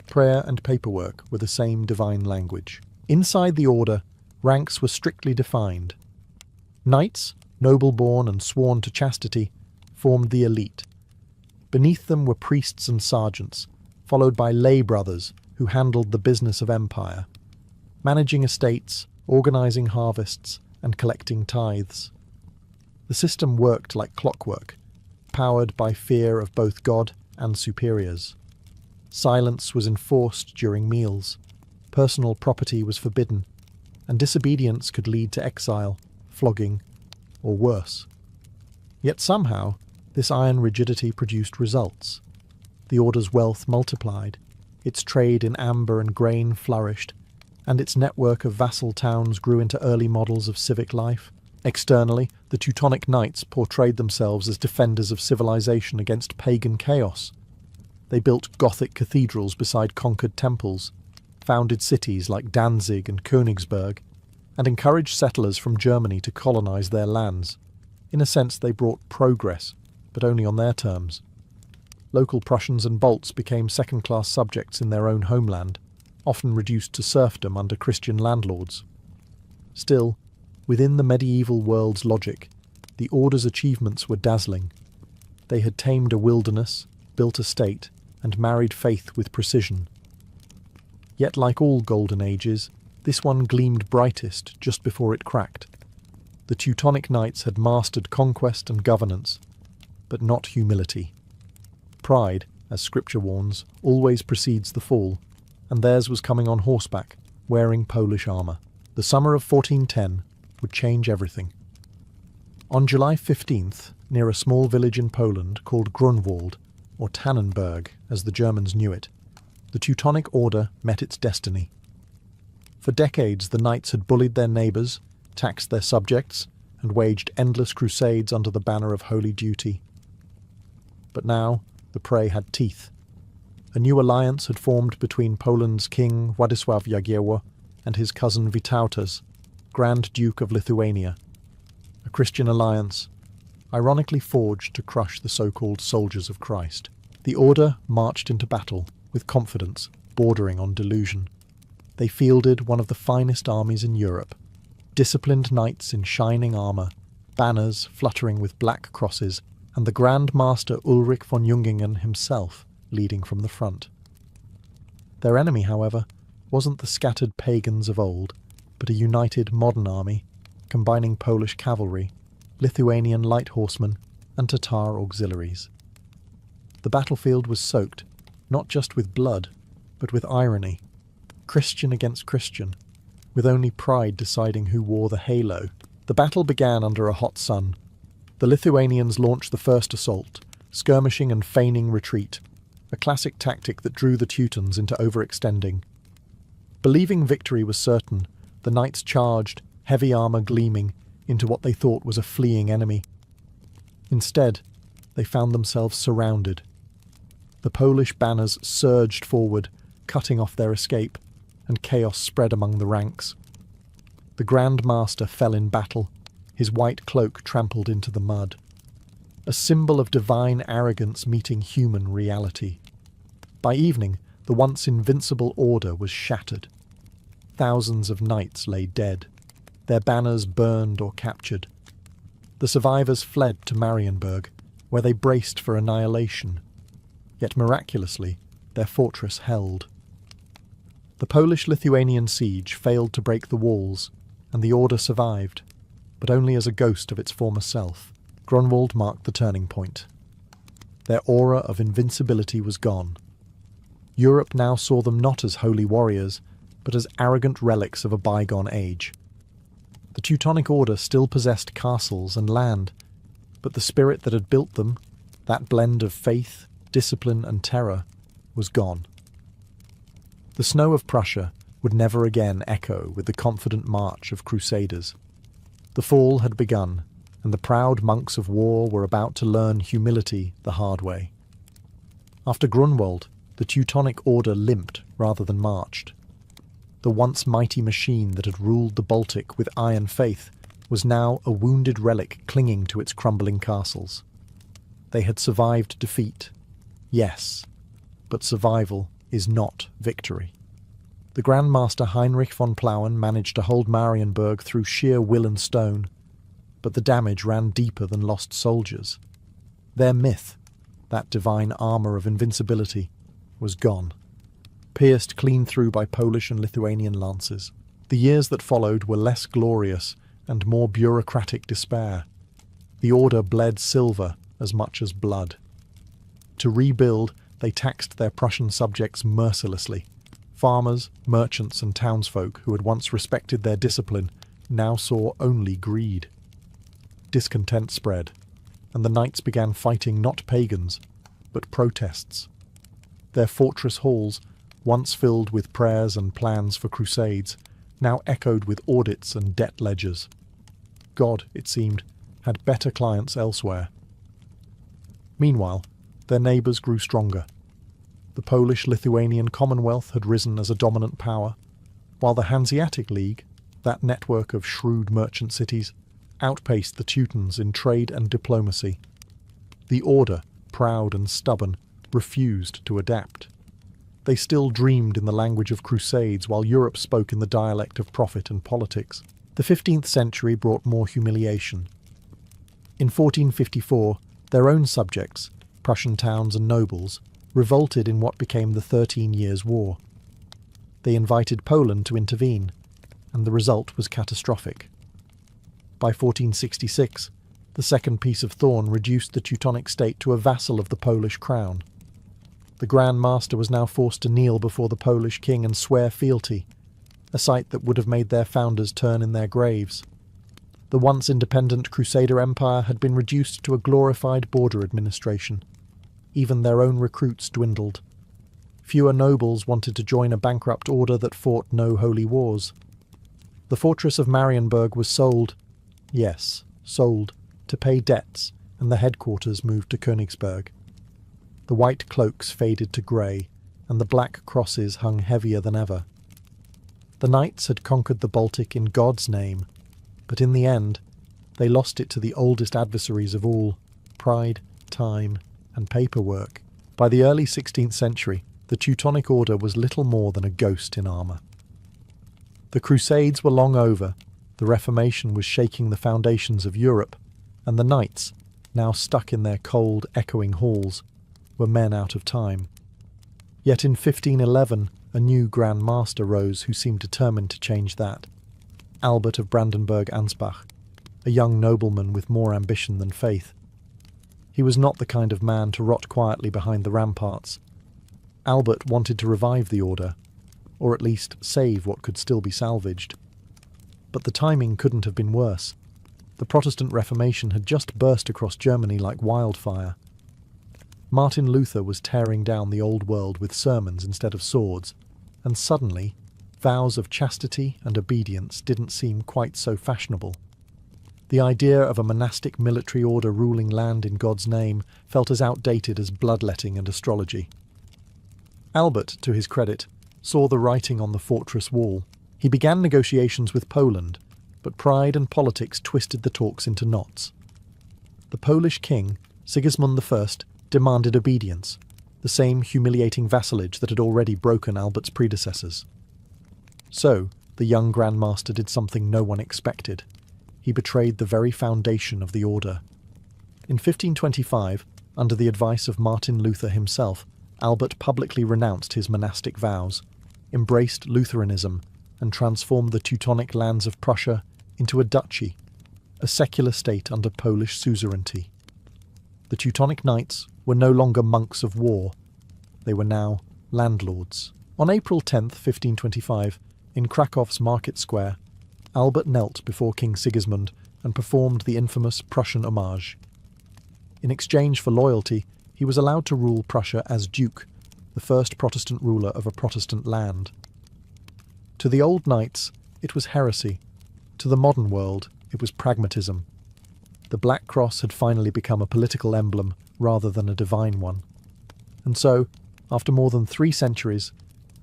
Prayer and paperwork were the same divine language. Inside the order, ranks were strictly defined. Knights, noble-born and sworn to chastity, formed the elite. Beneath them were priests and sergeants, followed by lay brothers who handled the business of empire, managing estates, organising harvests, and collecting tithes. The system worked like clockwork, powered by fear of both God and superiors. Silence was enforced during meals, personal property was forbidden, and disobedience could lead to exile, flogging, or worse. Yet somehow, this iron rigidity produced results. The order's wealth multiplied, its trade in amber and grain flourished, and its network of vassal towns grew into early models of civic life. Externally, the Teutonic Knights portrayed themselves as defenders of civilization against pagan chaos. They built Gothic cathedrals beside conquered temples, founded cities like Danzig and Königsberg, and encouraged settlers from Germany to colonize their lands. In a sense, they brought progress, but only on their terms. Local Prussians and Balts became second-class subjects in their own homeland, often reduced to serfdom under Christian landlords. Still, within the medieval world's logic, the Order's achievements were dazzling. They had tamed a wilderness, built a state, and married faith with precision. Yet, like all golden ages, this one gleamed brightest just before it cracked. The Teutonic Knights had mastered conquest and governance, but not humility. Pride, as Scripture warns, always precedes the fall, and theirs was coming on horseback, wearing Polish armour. The summer of 1410 would change everything. On July 15th, near a small village in Poland called Grunwald, or Tannenberg as the Germans knew it, the Teutonic Order met its destiny. For decades the knights had bullied their neighbours, taxed their subjects, and waged endless crusades under the banner of holy duty. But now the prey had teeth. A new alliance had formed between Poland's king Władysław Jagiełło and his cousin Vytautas, Grand Duke of Lithuania. A Christian alliance, ironically forged to crush the so-called soldiers of Christ. The Order marched into battle with confidence bordering on delusion. They fielded one of the finest armies in Europe, disciplined knights in shining armour, banners fluttering with black crosses, and the Grand Master Ulrich von Jungingen himself leading from the front. Their enemy, however, wasn't the scattered pagans of old, but a united modern army, combining Polish cavalry, Lithuanian light horsemen, and Tatar auxiliaries. The battlefield was soaked, not just with blood, but with irony. Christian against Christian, with only pride deciding who wore the halo. The battle began under a hot sun. The Lithuanians launched the first assault, skirmishing and feigning retreat, a classic tactic that drew the Teutons into overextending. Believing victory was certain, the knights charged, heavy armour gleaming, into what they thought was a fleeing enemy. Instead, they found themselves surrounded. The Polish banners surged forward, cutting off their escape, and chaos spread among the ranks. The Grand Master fell in battle, his white cloak trampled into the mud. A symbol of divine arrogance meeting human reality. By evening, the once invincible order was shattered. Thousands of knights lay dead, their banners burned or captured. The survivors fled to Marienburg, where they braced for annihilation. Yet miraculously, their fortress held. The Polish-Lithuanian siege failed to break the walls, and the order survived, but only as a ghost of its former self. Grunwald marked the turning point. Their aura of invincibility was gone. Europe now saw them not as holy warriors, but as arrogant relics of a bygone age. The Teutonic Order still possessed castles and land, but the spirit that had built them, that blend of faith, discipline and terror, was gone. The snow of Prussia, would never again echo with the confident march of crusaders. The fall had begun, and the proud monks of war were about to learn humility the hard way. After Grunwald, the Teutonic Order limped rather than marched. The once mighty machine that had ruled the Baltic with iron faith was now a wounded relic clinging to its crumbling castles. They had survived defeat, yes, but survival is not victory. The Grand Master Heinrich von Plauen managed to hold Marienburg through sheer will and stone, but the damage ran deeper than lost soldiers. Their myth, that divine armour of invincibility, was gone, pierced clean through by Polish and Lithuanian lances. The years that followed were less glorious and more bureaucratic despair. The order bled silver as much as blood. To rebuild, they taxed their Prussian subjects mercilessly. Farmers, merchants and townsfolk who had once respected their discipline now saw only greed. Discontent spread, and the knights began fighting not pagans, but protests. Their fortress halls, once filled with prayers and plans for crusades, now echoed with audits and debt ledgers. God, it seemed, had better clients elsewhere. Meanwhile, their neighbours grew stronger. The Polish-Lithuanian Commonwealth had risen as a dominant power, while the Hanseatic League, that network of shrewd merchant cities, outpaced the Teutons in trade and diplomacy. The Order, proud and stubborn, refused to adapt. They still dreamed in the language of crusades while Europe spoke in the dialect of profit and politics. The 15th century brought more humiliation. In 1454, their own subjects, Prussian towns and nobles, revolted in what became the 13 Years' War. They invited Poland to intervene, and the result was catastrophic. By 1466, the Second Peace of Thorn reduced the Teutonic state to a vassal of the Polish crown. The Grand Master was now forced to kneel before the Polish king and swear fealty, a sight that would have made their founders turn in their graves. The once independent Crusader Empire had been reduced to a glorified border administration. Even their own recruits dwindled. Fewer nobles wanted to join a bankrupt order that fought no holy wars. The fortress of Marienburg was sold, yes, sold, to pay debts, and the headquarters moved to Königsberg. The white cloaks faded to grey, and the black crosses hung heavier than ever. The knights had conquered the Baltic in God's name, but in the end, they lost it to the oldest adversaries of all, pride, time, and paperwork. By the early 16th century, the Teutonic Order was little more than a ghost in armour. The Crusades were long over, the Reformation was shaking the foundations of Europe, and the knights, now stuck in their cold, echoing halls, were men out of time. Yet in 1511, a new Grand Master rose who seemed determined to change that. Albert of Brandenburg-Ansbach, a young nobleman with more ambition than faith. He was not the kind of man to rot quietly behind the ramparts. Albert wanted to revive the order, or at least save what could still be salvaged. But the timing couldn't have been worse. The Protestant Reformation had just burst across Germany like wildfire. Martin Luther was tearing down the old world with sermons instead of swords, and suddenly, vows of chastity and obedience didn't seem quite so fashionable. The idea of a monastic military order ruling land in God's name felt as outdated as bloodletting and astrology. Albert, to his credit, saw the writing on the fortress wall. He began negotiations with Poland, but pride and politics twisted the talks into knots. The Polish king, Sigismund I, demanded obedience, the same humiliating vassalage that had already broken Albert's predecessors. So, the young Grand Master did something no one expected. He betrayed the very foundation of the order. In 1525, under the advice of Martin Luther himself, Albert publicly renounced his monastic vows, embraced Lutheranism, and transformed the Teutonic lands of Prussia into a duchy, a secular state under Polish suzerainty. The Teutonic Knights were no longer monks of war. They were now landlords. On April 10, 1525, in Krakow's market square, Albert knelt before King Sigismund and performed the infamous Prussian homage. In exchange for loyalty, he was allowed to rule Prussia as Duke, the first Protestant ruler of a Protestant land. To the old knights, it was heresy. To the modern world, it was pragmatism. The Black Cross had finally become a political emblem rather than a divine one. And so, after more than 3 centuries,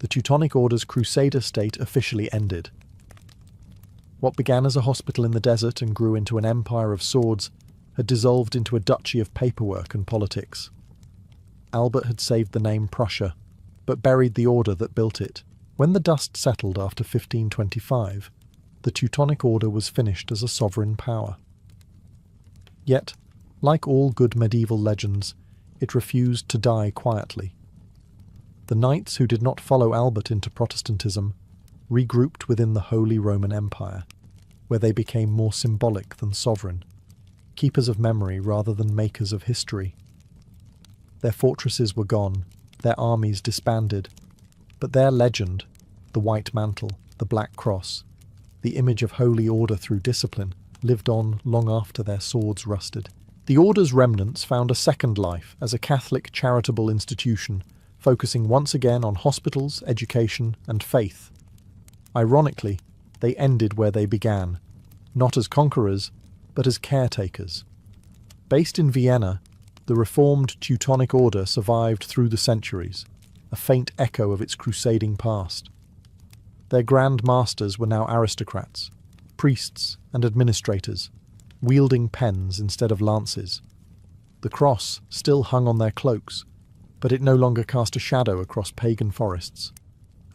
the Teutonic Order's Crusader state officially ended. What began as a hospital in the desert and grew into an empire of swords had dissolved into a duchy of paperwork and politics. Albert had saved the name Prussia, but buried the order that built it. When the dust settled after 1525, the Teutonic Order was finished as a sovereign power. Yet, like all good medieval legends, it refused to die quietly. The knights who did not follow Albert into Protestantism regrouped within the Holy Roman Empire, where they became more symbolic than sovereign, keepers of memory rather than makers of history. Their fortresses were gone, their armies disbanded, but their legend, the White Mantle, the Black Cross, the image of holy order through discipline, lived on long after their swords rusted. The Order's remnants found a second life as a Catholic charitable institution, focusing once again on hospitals, education, and faith. Ironically, they ended where they began, not as conquerors, but as caretakers. Based in Vienna, the reformed Teutonic Order survived through the centuries, a faint echo of its crusading past. Their grand masters were now aristocrats, priests and administrators, wielding pens instead of lances. The cross still hung on their cloaks, but it no longer cast a shadow across pagan forests,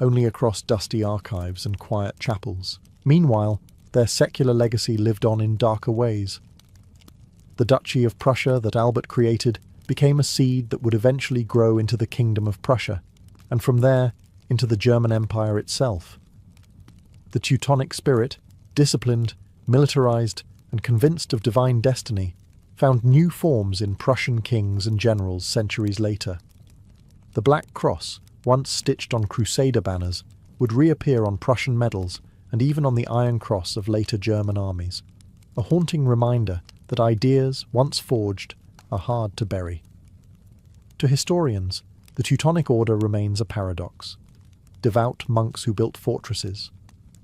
only across dusty archives and quiet chapels. Meanwhile, their secular legacy lived on in darker ways. The Duchy of Prussia that Albert created became a seed that would eventually grow into the Kingdom of Prussia, and from there into the German Empire itself. The Teutonic spirit, disciplined, militarized, and convinced of divine destiny, found new forms in Prussian kings and generals centuries later. The Black Cross, once stitched on Crusader banners, would reappear on Prussian medals and even on the Iron Cross of later German armies, a haunting reminder that ideas, once forged, are hard to bury. To historians, the Teutonic Order remains a paradox. Devout monks who built fortresses,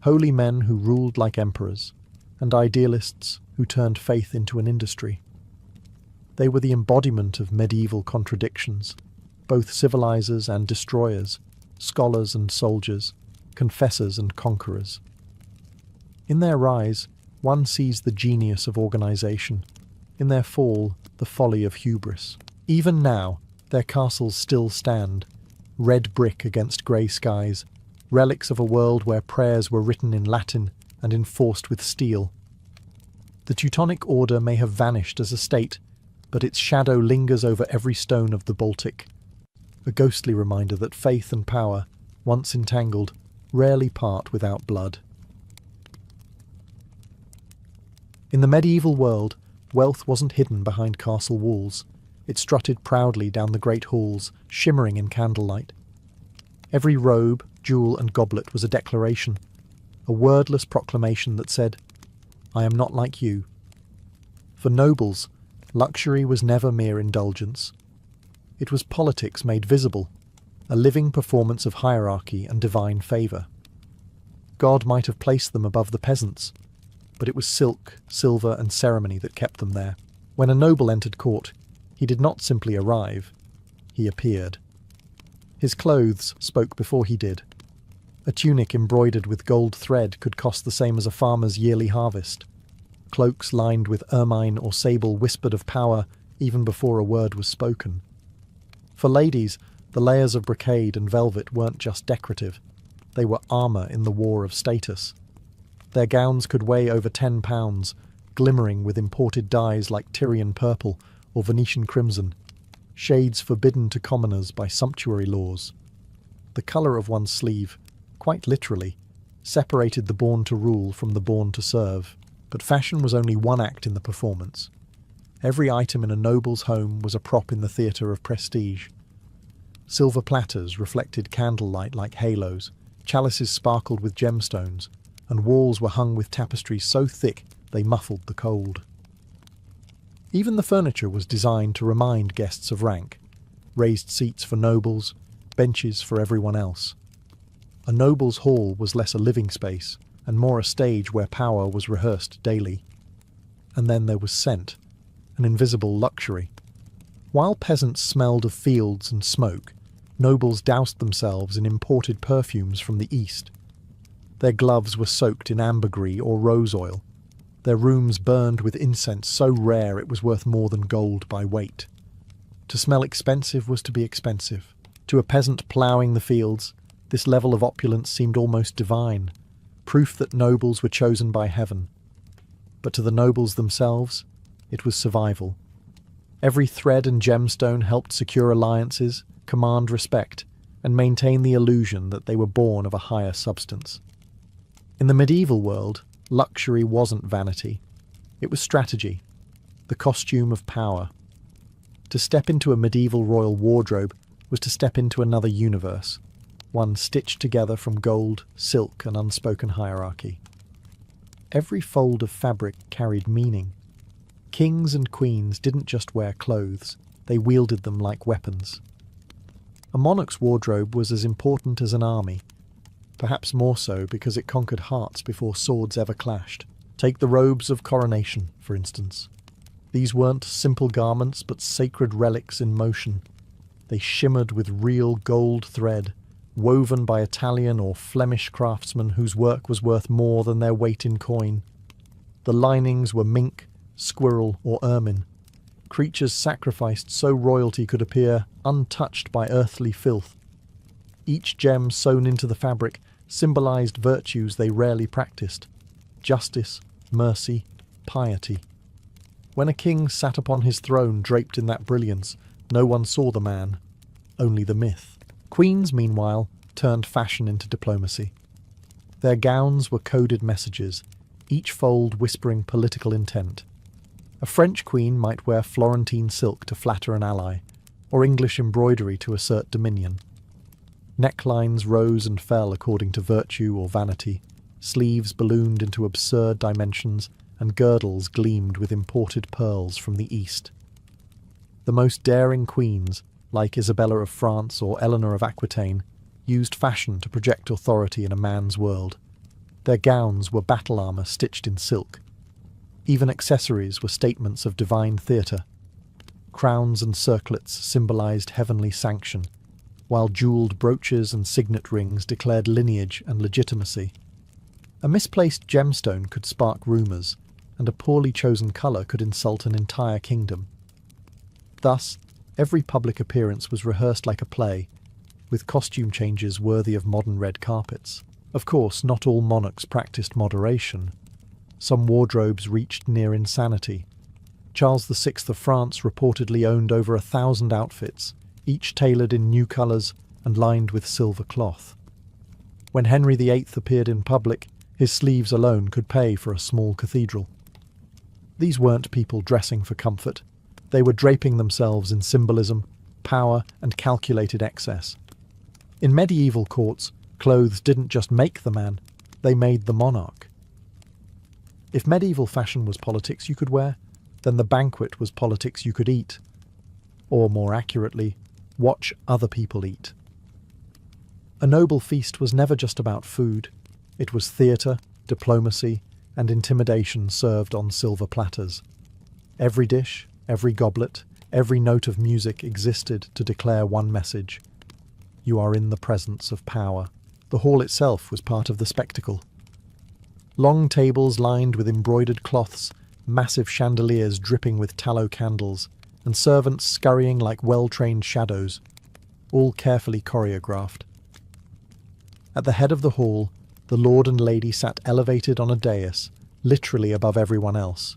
holy men who ruled like emperors, and idealists who turned faith into an industry. They were the embodiment of medieval contradictions, both civilizers and destroyers, scholars and soldiers, confessors and conquerors. In their rise, one sees the genius of organization, in their fall, the folly of hubris. Even now, their castles still stand, red brick against grey skies, relics of a world where prayers were written in Latin and enforced with steel. The Teutonic Order may have vanished as a state, but its shadow lingers over every stone of the Baltic, a ghostly reminder that faith and power, once entangled, rarely part without blood. In the medieval world, wealth wasn't hidden behind castle walls. It strutted proudly down the great halls, shimmering in candlelight. Every robe, jewel, and goblet was a declaration, a wordless proclamation that said, "I am not like you." For nobles, luxury was never mere indulgence. It was politics made visible, a living performance of hierarchy and divine favour. God might have placed them above the peasants, but it was silk, silver, and ceremony that kept them there. When a noble entered court, he did not simply arrive, he appeared. His clothes spoke before he did. A tunic embroidered with gold thread could cost the same as a farmer's yearly harvest. Cloaks lined with ermine or sable whispered of power even before a word was spoken. For ladies, the layers of brocade and velvet weren't just decorative. They were armour in the war of status. Their gowns could weigh over 10 pounds, glimmering with imported dyes like Tyrian purple or Venetian crimson, shades forbidden to commoners by sumptuary laws. The colour of one's sleeve, quite literally, separated the born to rule from the born to serve. But fashion was only one act in the performance. Every item in a noble's home was a prop in the theatre of prestige. Silver platters reflected candlelight like halos, chalices sparkled with gemstones, and walls were hung with tapestries so thick they muffled the cold. Even the furniture was designed to remind guests of rank, raised seats for nobles, benches for everyone else. A noble's hall was less a living space and more a stage where power was rehearsed daily. And then there was scent, an invisible luxury. While peasants smelled of fields and smoke, nobles doused themselves in imported perfumes from the east. Their gloves were soaked in ambergris or rose oil. Their rooms burned with incense so rare it was worth more than gold by weight. To smell expensive was to be expensive. To a peasant ploughing the fields, this level of opulence seemed almost divine, proof that nobles were chosen by heaven. But to the nobles themselves, it was survival. Every thread and gemstone helped secure alliances, command respect, and maintain the illusion that they were born of a higher substance. In the medieval world, luxury wasn't vanity. It was strategy, the costume of power. To step into a medieval royal wardrobe was to step into another universe, one stitched together from gold, silk, and unspoken hierarchy. Every fold of fabric carried meaning. Kings and queens didn't just wear clothes, they wielded them like weapons. A monarch's wardrobe was as important as an army, perhaps more so because it conquered hearts before swords ever clashed. Take the robes of coronation, for instance. These weren't simple garments but sacred relics in motion. They shimmered with real gold thread, woven by Italian or Flemish craftsmen whose work was worth more than their weight in coin. The linings were mink, squirrel, or ermine, creatures sacrificed so royalty could appear untouched by earthly filth. Each gem sewn into the fabric symbolized virtues they rarely practiced: justice, mercy, piety. When a king sat upon his throne draped in that brilliance, no one saw the man, only the myth. Queens, meanwhile, turned fashion into diplomacy. Their gowns were coded messages, each fold whispering political intent. A French queen might wear Florentine silk to flatter an ally, or English embroidery to assert dominion. Necklines rose and fell according to virtue or vanity, sleeves ballooned into absurd dimensions, and girdles gleamed with imported pearls from the east. The most daring queens, like Isabella of France or Eleanor of Aquitaine, used fashion to project authority in a man's world. Their gowns were battle armour stitched in silk. Even accessories were statements of divine theatre. Crowns and circlets symbolized heavenly sanction, while jewelled brooches and signet rings declared lineage and legitimacy. A misplaced gemstone could spark rumours, and a poorly chosen colour could insult an entire kingdom. Thus, every public appearance was rehearsed like a play, with costume changes worthy of modern red carpets. Of course, not all monarchs practiced moderation. Some wardrobes reached near insanity. Charles VI of France reportedly owned over 1,000 outfits, each tailored in new colours and lined with silver cloth. When Henry VIII appeared in public, his sleeves alone could pay for a small cathedral. These weren't people dressing for comfort. They were draping themselves in symbolism, power, and calculated excess. In medieval courts, clothes didn't just make the man, they made the monarch. If medieval fashion was politics you could wear, then the banquet was politics you could eat. Or, more accurately, watch other people eat. A noble feast was never just about food. It was theatre, diplomacy, and intimidation served on silver platters. Every dish, every goblet, every note of music existed to declare one message: you are in the presence of power. The hall itself was part of the spectacle. Long tables lined with embroidered cloths, massive chandeliers dripping with tallow candles, and servants scurrying like well-trained shadows, all carefully choreographed. At the head of the hall, the lord and lady sat elevated on a dais, literally above everyone else.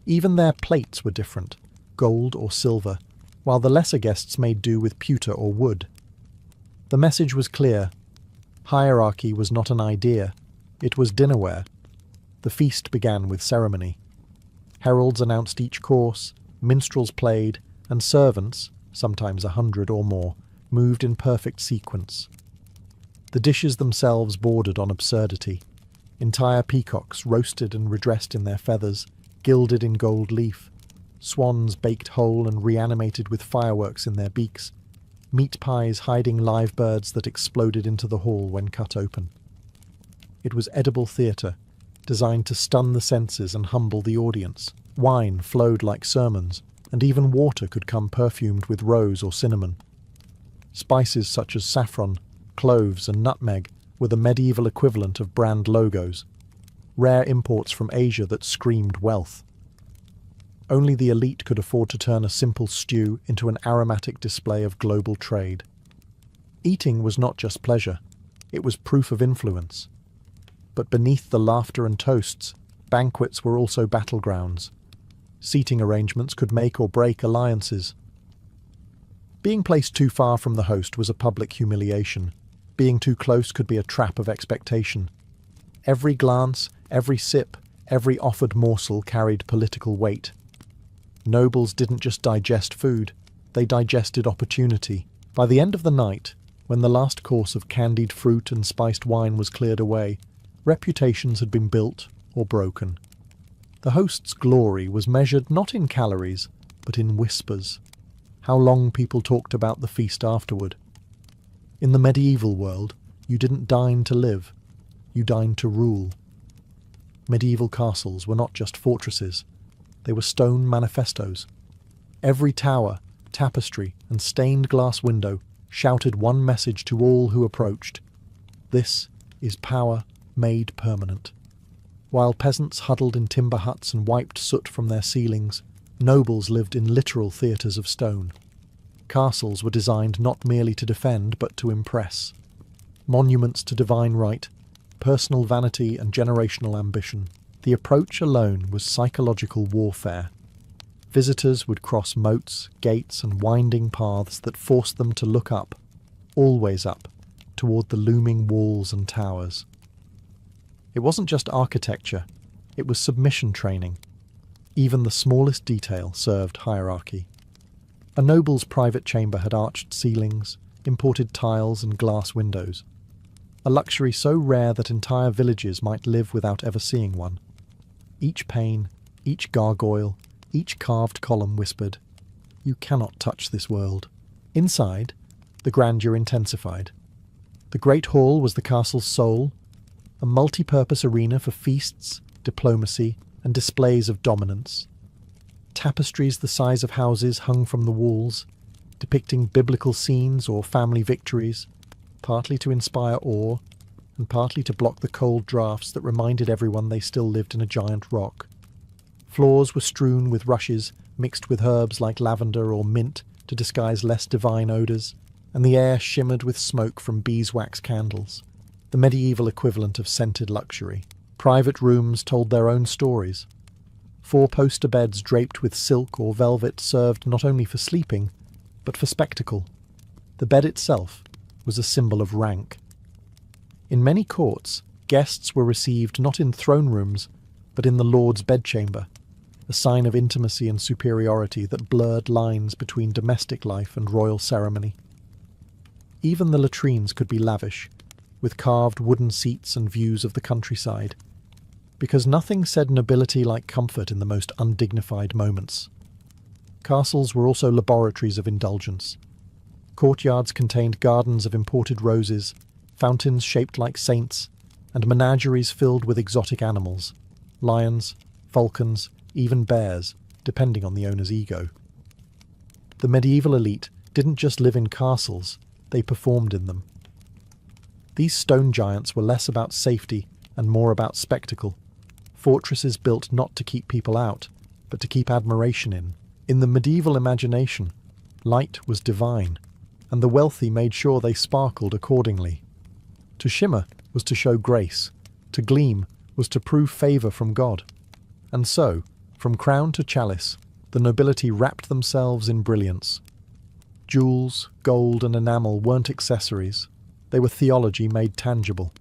Even their plates were different, gold or silver, while the lesser guests made do with pewter or wood. The message was clear. Hierarchy was not an idea, it was dinnerware. The feast began with ceremony. Heralds announced each course, minstrels played, and servants, sometimes 100 or more, moved in perfect sequence. The dishes themselves bordered on absurdity. Entire peacocks roasted and redressed in their feathers, gilded in gold leaf, swans baked whole and reanimated with fireworks in their beaks, meat pies hiding live birds that exploded into the hall when cut open. It was edible theatre, designed to stun the senses and humble the audience. Wine flowed like sermons, and even water could come perfumed with rose or cinnamon. Spices such as saffron, cloves, and nutmeg were the medieval equivalent of brand logos, rare imports from Asia that screamed wealth. Only the elite could afford to turn a simple stew into an aromatic display of global trade. Eating was not just pleasure, it was proof of influence. But beneath the laughter and toasts, banquets were also battlegrounds. Seating arrangements could make or break alliances. Being placed too far from the host was a public humiliation. Being too close could be a trap of expectation. Every glance, every sip, every offered morsel carried political weight. Nobles didn't just digest food, they digested opportunity. By the end of the night, when the last course of candied fruit and spiced wine was cleared away, reputations had been built or broken. The host's glory was measured not in calories, but in whispers. How long people talked about the feast afterward. In the medieval world, you didn't dine to live, you dined to rule. Medieval castles were not just fortresses, they were stone manifestos. Every tower, tapestry, and stained glass window shouted one message to all who approached. This is power made permanent. While peasants huddled in timber huts and wiped soot from their ceilings, nobles lived in literal theatres of stone. Castles were designed not merely to defend, but to impress. Monuments to divine right, personal vanity and generational ambition. The approach alone was psychological warfare. Visitors would cross moats, gates, and winding paths that forced them to look up, always up, toward the looming walls and towers. It wasn't just architecture, it was submission training. Even the smallest detail served hierarchy. A noble's private chamber had arched ceilings, imported tiles and glass windows. A luxury so rare that entire villages might live without ever seeing one. Each pane, each gargoyle, each carved column whispered, "You cannot touch this world." Inside, the grandeur intensified. The great hall was the castle's soul, a multi-purpose arena for feasts, diplomacy, and displays of dominance. Tapestries the size of houses hung from the walls, depicting biblical scenes or family victories, partly to inspire awe, and partly to block the cold drafts that reminded everyone they still lived in a giant rock. Floors were strewn with rushes mixed with herbs like lavender or mint to disguise less divine odours, and the air shimmered with smoke from beeswax candles, the medieval equivalent of scented luxury. Private rooms told their own stories. Four-poster beds draped with silk or velvet served not only for sleeping, but for spectacle. The bed itself was a symbol of rank. In many courts, guests were received not in throne rooms, but in the lord's bedchamber, a sign of intimacy and superiority that blurred lines between domestic life and royal ceremony. Even the latrines could be lavish, with carved wooden seats and views of the countryside, because nothing said nobility like comfort in the most undignified moments. Castles were also laboratories of indulgence. Courtyards contained gardens of imported roses, fountains shaped like saints, and menageries filled with exotic animals, lions, falcons, even bears, depending on the owner's ego. The medieval elite didn't just live in castles, they performed in them. These stone giants were less about safety and more about spectacle. Fortresses built not to keep people out, but to keep admiration in. In the medieval imagination, light was divine, and the wealthy made sure they sparkled accordingly. To shimmer was to show grace, to gleam was to prove favour from God. And so, from crown to chalice, the nobility wrapped themselves in brilliance. Jewels, gold and enamel weren't accessories, they were theology made tangible.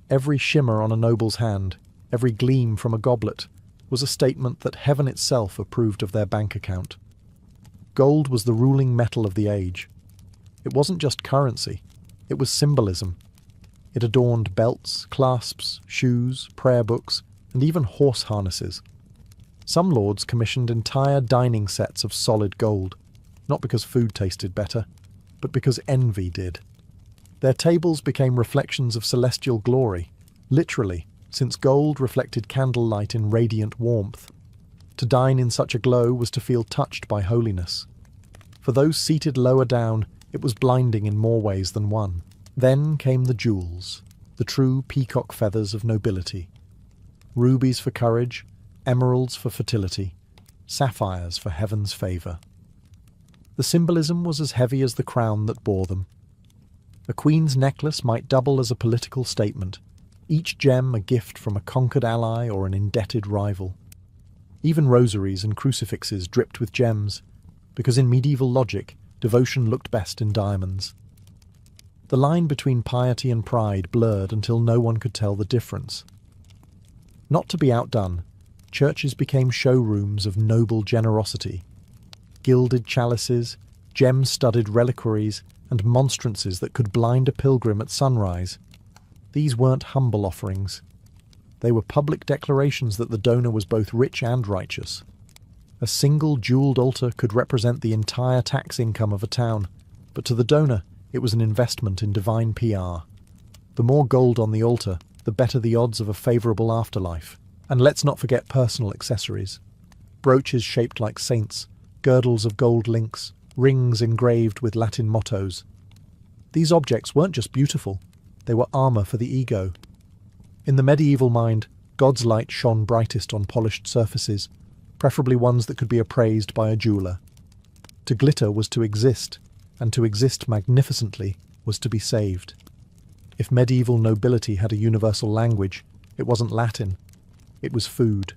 Every shimmer on a noble's hand, every gleam from a goblet, was a statement that heaven itself approved of their bank account. Gold was the ruling metal of the age. It wasn't just currency, it was symbolism. It adorned belts, clasps, shoes, prayer books, and even horse harnesses. Some lords commissioned entire dining sets of solid gold, not because food tasted better, but because envy did. Their tables became reflections of celestial glory, literally, since gold reflected candlelight in radiant warmth. To dine in such a glow was to feel touched by holiness. For those seated lower down, it was blinding in more ways than one. Then came the jewels, the true peacock feathers of nobility. Rubies for courage, emeralds for fertility, sapphires for heaven's favour. The symbolism was as heavy as the crown that bore them. A queen's necklace might double as a political statement, each gem a gift from a conquered ally or an indebted rival. Even rosaries and crucifixes dripped with gems, because in medieval logic, devotion looked best in diamonds. The line between piety and pride blurred until no one could tell the difference. Not to be outdone, churches became showrooms of noble generosity. Gilded chalices, gem-studded reliquaries, and monstrances that could blind a pilgrim at sunrise. These weren't humble offerings. They were public declarations that the donor was both rich and righteous. A single jewelled altar could represent the entire tax income of a town, but to the donor, it was an investment in divine PR. The more gold on the altar, the better the odds of a favourable afterlife. And let's not forget personal accessories. Brooches shaped like saints, girdles of gold links, rings engraved with Latin mottos. These objects weren't just beautiful, they were armour for the ego. In the medieval mind, God's light shone brightest on polished surfaces, preferably ones that could be appraised by a jeweller. To glitter was to exist, and to exist magnificently was to be saved. If medieval nobility had a universal language, it wasn't Latin, it was food.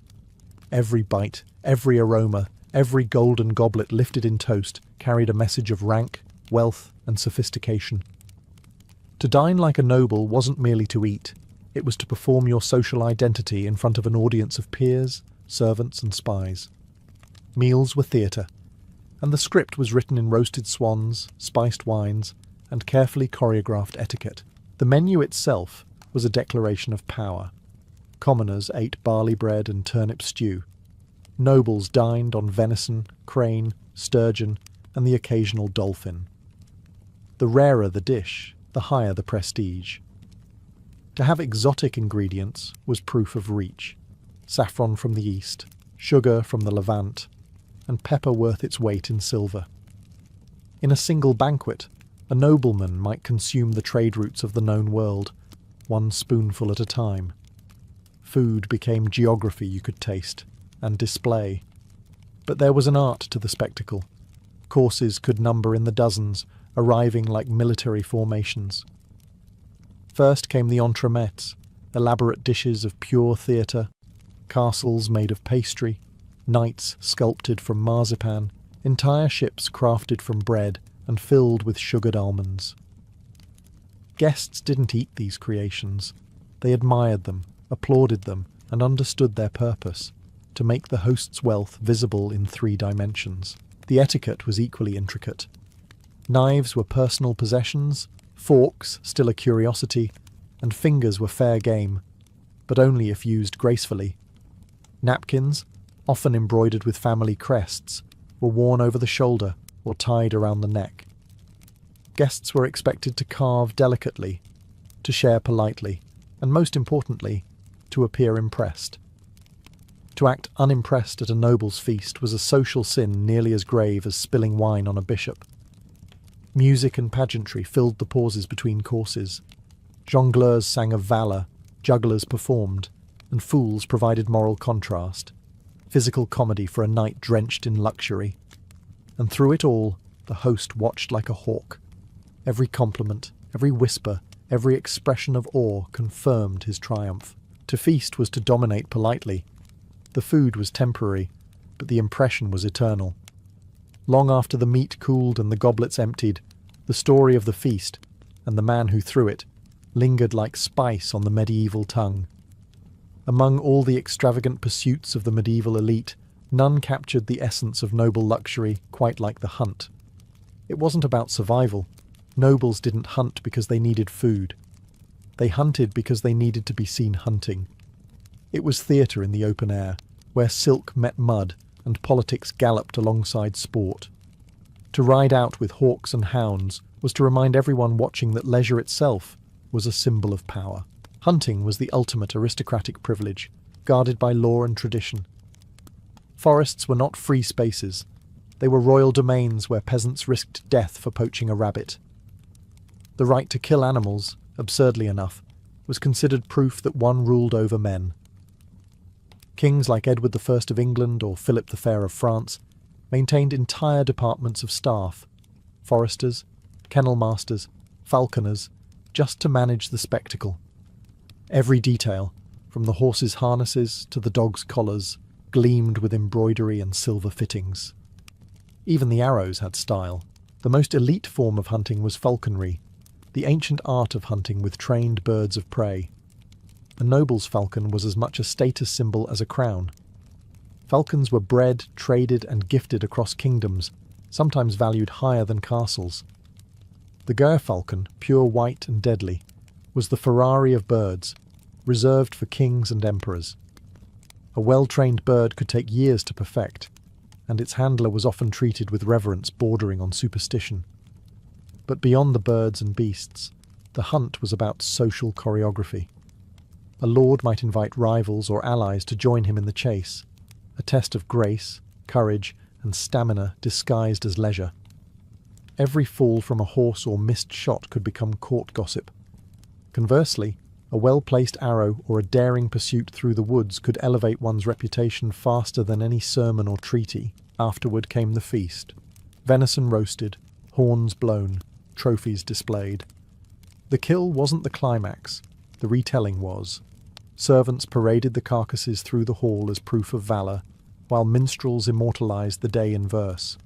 Every bite, every aroma, every golden goblet lifted in toast carried a message of rank, wealth, and sophistication. To dine like a noble wasn't merely to eat, it was to perform your social identity in front of an audience of peers, servants, and spies. Meals were theatre, and the script was written in roasted swans, spiced wines, and carefully choreographed etiquette. The menu itself was a declaration of power. Commoners ate barley bread and turnip stew. Nobles dined on venison, crane, sturgeon, and the occasional dolphin. The rarer the dish, the higher the prestige. To have exotic ingredients was proof of reach. Saffron from the east, sugar from the Levant, and pepper worth its weight in silver. In a single banquet, a nobleman might consume the trade routes of the known world, one spoonful at a time. Food became geography you could taste and display. But there was an art to the spectacle. Courses could number in the dozens, arriving like military formations. First came the entremets, elaborate dishes of pure theatre, castles made of pastry, knights sculpted from marzipan, entire ships crafted from bread and filled with sugared almonds. Guests didn't eat these creations. They admired them, applauded them, and understood their purpose, to make the host's wealth visible in 3 dimensions. The etiquette was equally intricate. Knives were personal possessions, forks still a curiosity, and fingers were fair game, but only if used gracefully. Napkins, often embroidered with family crests, were worn over the shoulder or tied around the neck. Guests were expected to carve delicately, to share politely, and most importantly, to appear impressed. To act unimpressed at a noble's feast was a social sin nearly as grave as spilling wine on a bishop. Music and pageantry filled the pauses between courses. Jongleurs sang of valour, jugglers performed, and fools provided moral contrast, physical comedy for a night drenched in luxury. And through it all, the host watched like a hawk. Every compliment, every whisper, every expression of awe confirmed his triumph. To feast was to dominate politely. The food was temporary, but the impression was eternal. Long after the meat cooled and the goblets emptied, the story of the feast, and the man who threw it, lingered like spice on the medieval tongue. Among all the extravagant pursuits of the medieval elite, none captured the essence of noble luxury quite like the hunt. It wasn't about survival. Nobles didn't hunt because they needed food. They hunted because they needed to be seen hunting. It was theatre in the open air, where silk met mud and politics galloped alongside sport. To ride out with hawks and hounds was to remind everyone watching that leisure itself was a symbol of power. Hunting was the ultimate aristocratic privilege, guarded by law and tradition. Forests were not free spaces. They were royal domains where peasants risked death for poaching a rabbit. The right to kill animals, absurdly enough, was considered proof that one ruled over men. Kings like Edward I of England or Philip the Fair of France maintained entire departments of staff, foresters, kennel masters, falconers, just to manage the spectacle. Every detail, from the horses' harnesses to the dogs' collars, gleamed with embroidery and silver fittings. Even the arrows had style. The most elite form of hunting was falconry, the ancient art of hunting with trained birds of prey. A noble's falcon was as much a status symbol as a crown. Falcons were bred, traded, and gifted across kingdoms, sometimes valued higher than castles. The gerfalcon, pure white and deadly, was the Ferrari of birds, reserved for kings and emperors. A well-trained bird could take years to perfect, and its handler was often treated with reverence bordering on superstition. But beyond the birds and beasts, the hunt was about social choreography. A lord might invite rivals or allies to join him in the chase, a test of grace, courage, and stamina disguised as leisure. Every fall from a horse or missed shot could become court gossip. Conversely, a well-placed arrow or a daring pursuit through the woods could elevate one's reputation faster than any sermon or treaty. Afterward came the feast. Venison roasted, horns blown, trophies displayed. The kill wasn't the climax, the retelling was. Servants paraded the carcasses through the hall as proof of valour, while minstrels immortalised the day in verse.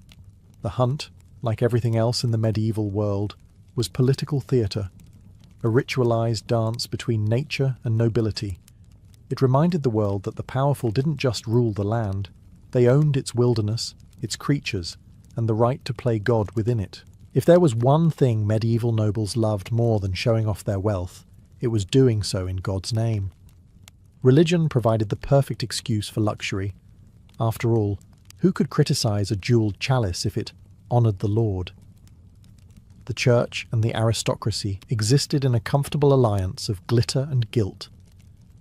The hunt, like everything else in the medieval world, was political theatre, a ritualised dance between nature and nobility. It reminded the world that the powerful didn't just rule the land, they owned its wilderness, its creatures, and the right to play God within it. If there was one thing medieval nobles loved more than showing off their wealth, it was doing so in God's name. Religion provided the perfect excuse for luxury. After all, who could criticise a jewelled chalice if it honoured the Lord? The church and the aristocracy existed in a comfortable alliance of glitter and gilt.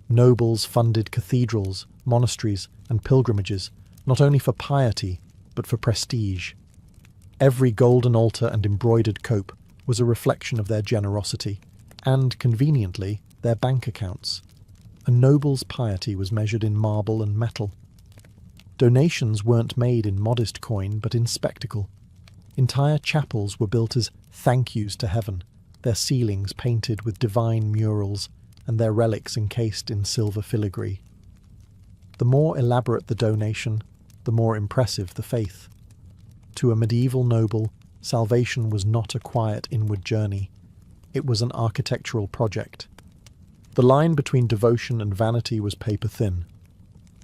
Nobles funded cathedrals, monasteries, and pilgrimages, not only for piety, but for prestige. Every golden altar and embroidered cope was a reflection of their generosity, and, conveniently, their bank accounts. A noble's piety was measured in marble and metal. Donations weren't made in modest coin, but in spectacle. Entire chapels were built as thank yous to heaven, their ceilings painted with divine murals and their relics encased in silver filigree. The more elaborate the donation, the more impressive the faith. To a medieval noble, salvation was not a quiet inward journey. It was an architectural project. The line between devotion and vanity was paper-thin.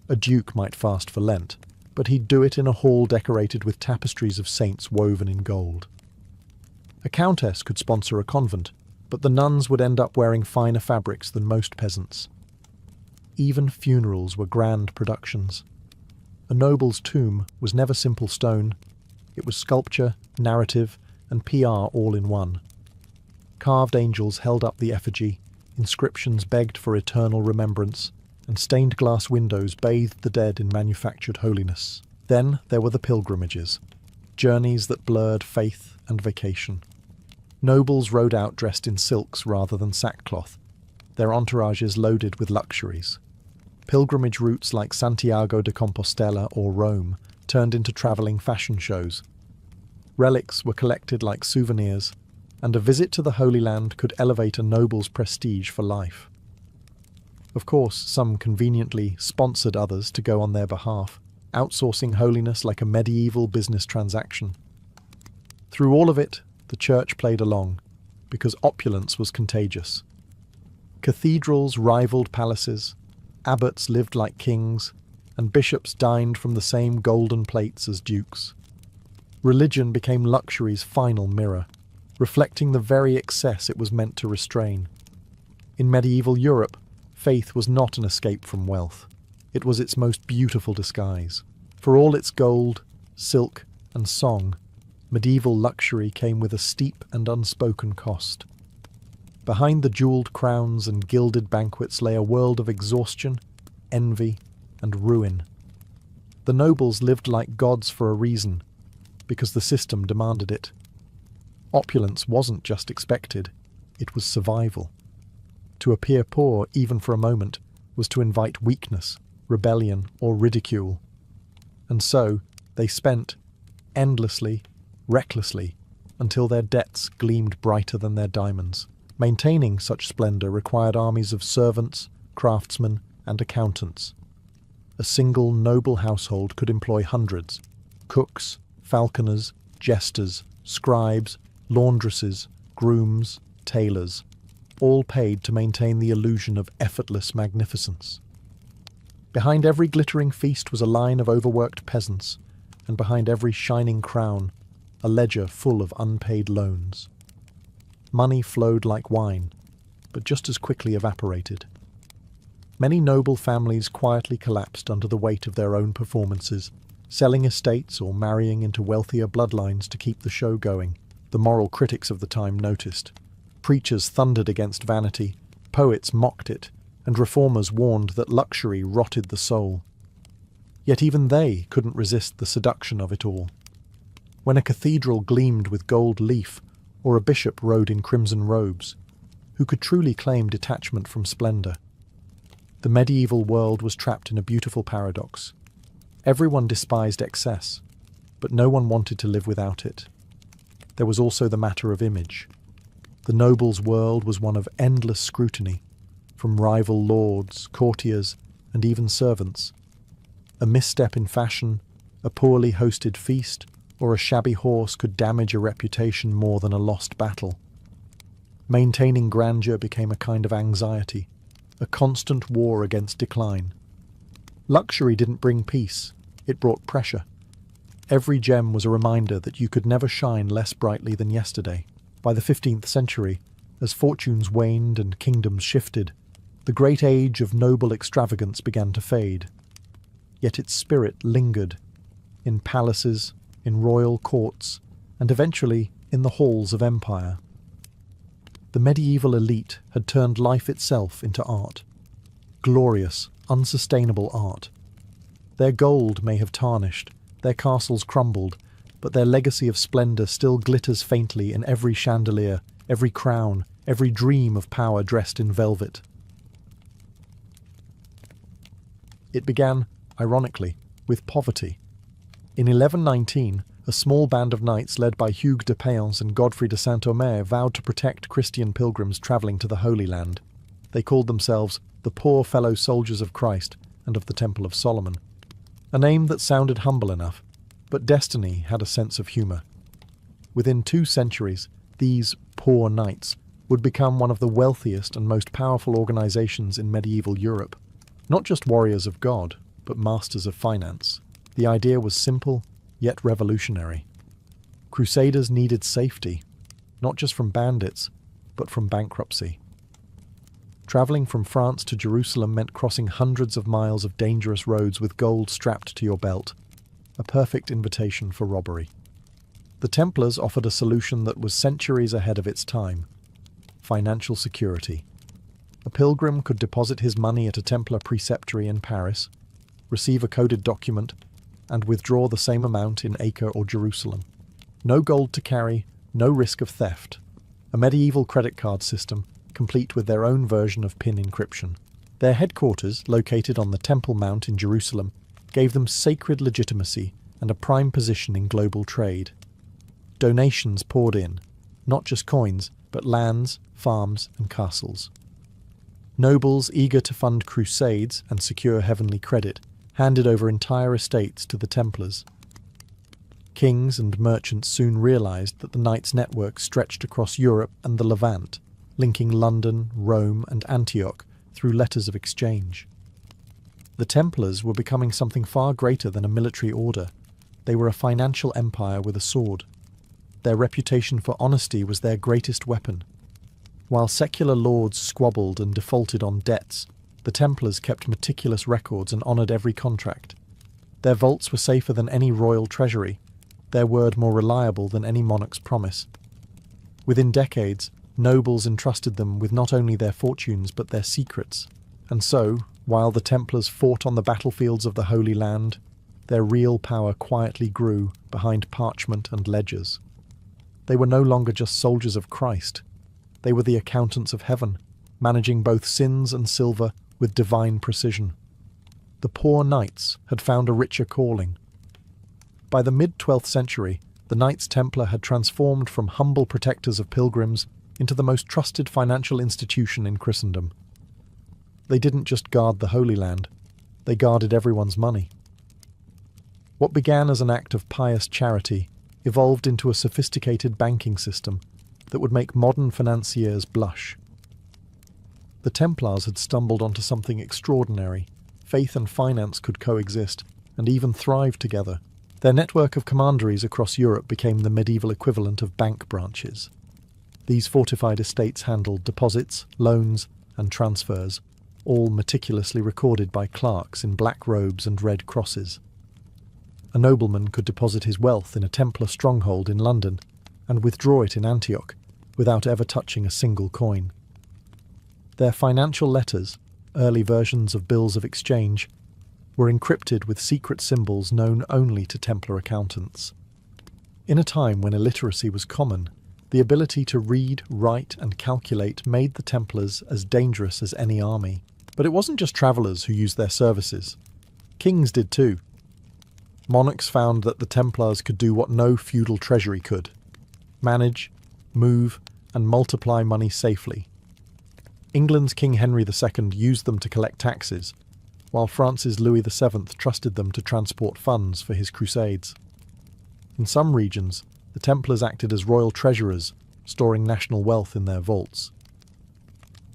A duke might fast for Lent, but he'd do it in a hall decorated with tapestries of saints woven in gold. A countess could sponsor a convent, but the nuns would end up wearing finer fabrics than most peasants. Even funerals were grand productions. A noble's tomb was never simple stone. It was sculpture, narrative, and PR all in one. Carved angels held up the effigy, inscriptions begged for eternal remembrance, and stained glass windows bathed the dead in manufactured holiness. Then there were the pilgrimages, journeys that blurred faith and vacation. Nobles rode out dressed in silks rather than sackcloth, their entourages loaded with luxuries. Pilgrimage routes like Santiago de Compostela or Rome turned into travelling fashion shows. Relics were collected like souvenirs, and a visit to the Holy Land could elevate a noble's prestige for life. Of course, some conveniently sponsored others to go on their behalf, outsourcing holiness like a medieval business transaction. Through all of it, the church played along, because opulence was contagious. Cathedrals rivaled palaces, abbots lived like kings, and bishops dined from the same golden plates as dukes. Religion became luxury's final mirror, reflecting the very excess it was meant to restrain. In medieval Europe, faith was not an escape from wealth. It was its most beautiful disguise. For all its gold, silk, and song, Medieval luxury came with a steep and unspoken cost. Behind the jewelled crowns and gilded banquets lay a world of exhaustion, envy, and ruin. The nobles lived like gods for a reason, because the system demanded it. Opulence wasn't just expected, it was survival. To appear poor, even for a moment, was to invite weakness, rebellion, or ridicule. And so, they spent, endlessly, recklessly, until their debts gleamed brighter than their diamonds. Maintaining such splendor required armies of servants, craftsmen, and accountants. A single noble household could employ hundreds: cooks, falconers, jesters, scribes, laundresses, grooms, tailors, all paid to maintain the illusion of effortless magnificence. Behind every glittering feast was a line of overworked peasants, and behind every shining crown, a ledger full of unpaid loans. Money flowed like wine, but just as quickly evaporated. Many noble families quietly collapsed under the weight of their own performances, selling estates or marrying into wealthier bloodlines to keep the show going. The moral critics of the time noticed. Preachers thundered against vanity, poets mocked it, and reformers warned that luxury rotted the soul. Yet even they couldn't resist the seduction of it all. When a cathedral gleamed with gold leaf, or a bishop rode in crimson robes, who could truly claim detachment from splendor? The medieval world was trapped in a beautiful paradox. Everyone despised excess, but no one wanted to live without it. There was also the matter of image. The nobles' world was one of endless scrutiny, from rival lords, courtiers, and even servants. A misstep in fashion, a poorly hosted feast, or a shabby horse could damage a reputation more than a lost battle. Maintaining grandeur became a kind of anxiety, a constant war against decline. Luxury didn't bring peace, it brought pressure. Every gem was a reminder that you could never shine less brightly than yesterday. By the 15th century, as fortunes waned and kingdoms shifted, the great age of noble extravagance began to fade. Yet its spirit lingered, in palaces, in royal courts, and eventually in the halls of empire. The medieval elite had turned life itself into art. Glorious, unsustainable art. Their gold may have tarnished, their castles crumbled, but their legacy of splendor still glitters faintly in every chandelier, every crown, every dream of power dressed in velvet. It began, ironically, with poverty. In 1119, a small band of knights led by Hugues de Payens and Godfrey de Saint-Omer vowed to protect Christian pilgrims travelling to the Holy Land. They called themselves the Poor Fellow Soldiers of Christ and of the Temple of Solomon. A name that sounded humble enough, but destiny had a sense of humour. Within 2 centuries, these poor knights would become one of the wealthiest and most powerful organisations in medieval Europe. Not just warriors of God, but masters of finance. The idea was simple, yet revolutionary. Crusaders needed safety, not just from bandits, but from bankruptcy. Travelling from France to Jerusalem meant crossing hundreds of miles of dangerous roads with gold strapped to your belt, a perfect invitation for robbery. The Templars offered a solution that was centuries ahead of its time: financial security. A pilgrim could deposit his money at a Templar preceptory in Paris, receive a coded document, and withdraw the same amount in Acre or Jerusalem. No gold to carry, no risk of theft. A medieval credit card system, complete with their own version of PIN encryption. Their headquarters, located on the Temple Mount in Jerusalem, gave them sacred legitimacy and a prime position in global trade. Donations poured in, not just coins, but lands, farms, and castles. Nobles eager to fund crusades and secure heavenly credit handed over entire estates to the Templars. Kings and merchants soon realized that the Knights' network stretched across Europe and the Levant, linking London, Rome, and Antioch through letters of exchange. The Templars were becoming something far greater than a military order. They were a financial empire with a sword. Their reputation for honesty was their greatest weapon. While secular lords squabbled and defaulted on debts, the Templars kept meticulous records and honoured every contract. Their vaults were safer than any royal treasury, their word more reliable than any monarch's promise. Within decades, nobles entrusted them with not only their fortunes but their secrets, and so, while the Templars fought on the battlefields of the Holy Land, their real power quietly grew behind parchment and ledgers. They were no longer just soldiers of Christ. They were the accountants of heaven, managing both sins and silver with divine precision. The poor knights had found a richer calling. By the mid-12th century, the Knights Templar had transformed from humble protectors of pilgrims into the most trusted financial institution in Christendom. They didn't just guard the Holy Land, they guarded everyone's money. What began as an act of pious charity evolved into a sophisticated banking system that would make modern financiers blush. The Templars had stumbled onto something extraordinary. Faith and finance could coexist, and even thrive together. Their network of commanderies across Europe became the medieval equivalent of bank branches. These fortified estates handled deposits, loans, and transfers, all meticulously recorded by clerks in black robes and red crosses. A nobleman could deposit his wealth in a Templar stronghold in London and withdraw it in Antioch without ever touching a single coin. Their financial letters, early versions of bills of exchange, were encrypted with secret symbols known only to Templar accountants. In a time when illiteracy was common, the ability to read, write, and calculate made the Templars as dangerous as any army. But it wasn't just travellers who used their services. Kings did too. Monarchs found that the Templars could do what no feudal treasury could: manage, move, and multiply money safely. England's King Henry II used them to collect taxes, while France's Louis VII trusted them to transport funds for his crusades. In some regions, the Templars acted as royal treasurers, storing national wealth in their vaults.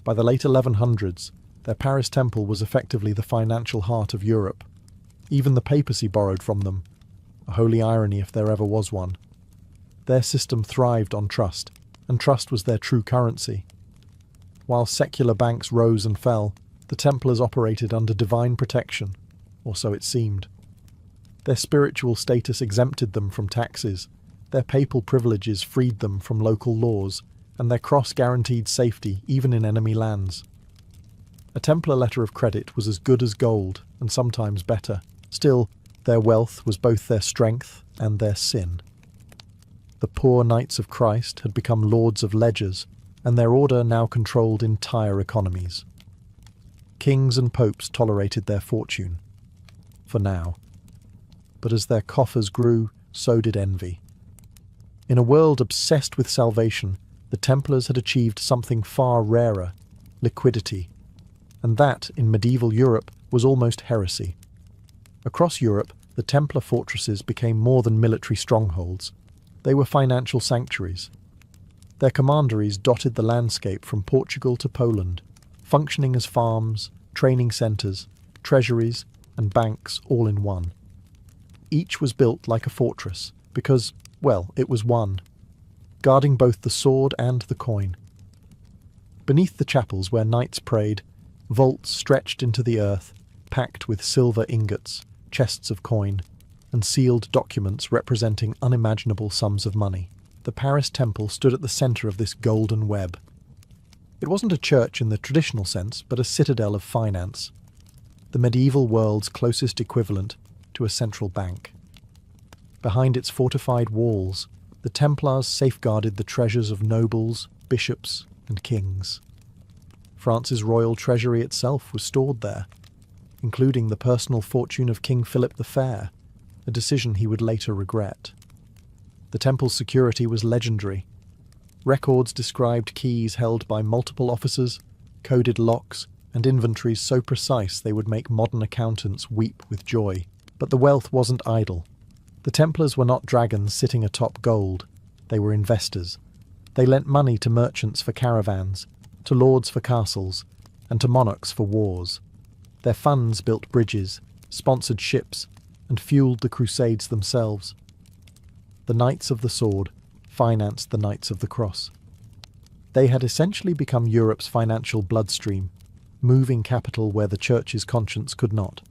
By the late 1100s, their Paris temple was effectively the financial heart of Europe. Even the papacy borrowed from them, a holy irony if there ever was one. Their system thrived on trust, and trust was their true currency. While secular banks rose and fell, the Templars operated under divine protection, or so it seemed. Their spiritual status exempted them from taxes, their papal privileges freed them from local laws, and their cross guaranteed safety even in enemy lands. A Templar letter of credit was as good as gold, and sometimes better. Still, their wealth was both their strength and their sin. The poor Knights of Christ had become lords of ledgers, and their order now controlled entire economies. Kings and popes tolerated their fortune, for now. But as their coffers grew, so did envy. In a world obsessed with salvation, the Templars had achieved something far rarer: liquidity. And that, in medieval Europe, was almost heresy. Across Europe, the Templar fortresses became more than military strongholds. They were financial sanctuaries. Their commanderies dotted the landscape from Portugal to Poland, functioning as farms, training centres, treasuries, and banks all in one. Each was built like a fortress, because, well, it was one, guarding both the sword and the coin. Beneath the chapels where knights prayed, vaults stretched into the earth, packed with silver ingots, chests of coin, and sealed documents representing unimaginable sums of money. The Paris Temple stood at the centre of this golden web. It wasn't a church in the traditional sense, but a citadel of finance, the medieval world's closest equivalent to a central bank. Behind its fortified walls, the Templars safeguarded the treasures of nobles, bishops, and kings. France's royal treasury itself was stored there, including the personal fortune of King Philip the Fair, a decision he would later regret. The temple's security was legendary. Records described keys held by multiple officers, coded locks, and inventories so precise they would make modern accountants weep with joy. But the wealth wasn't idle. The Templars were not dragons sitting atop gold. They were investors. They lent money to merchants for caravans, to lords for castles, and to monarchs for wars. Their funds built bridges, sponsored ships, and fueled the crusades themselves. The Knights of the Sword financed the Knights of the Cross. They had essentially become Europe's financial bloodstream, moving capital where the Church's conscience could not.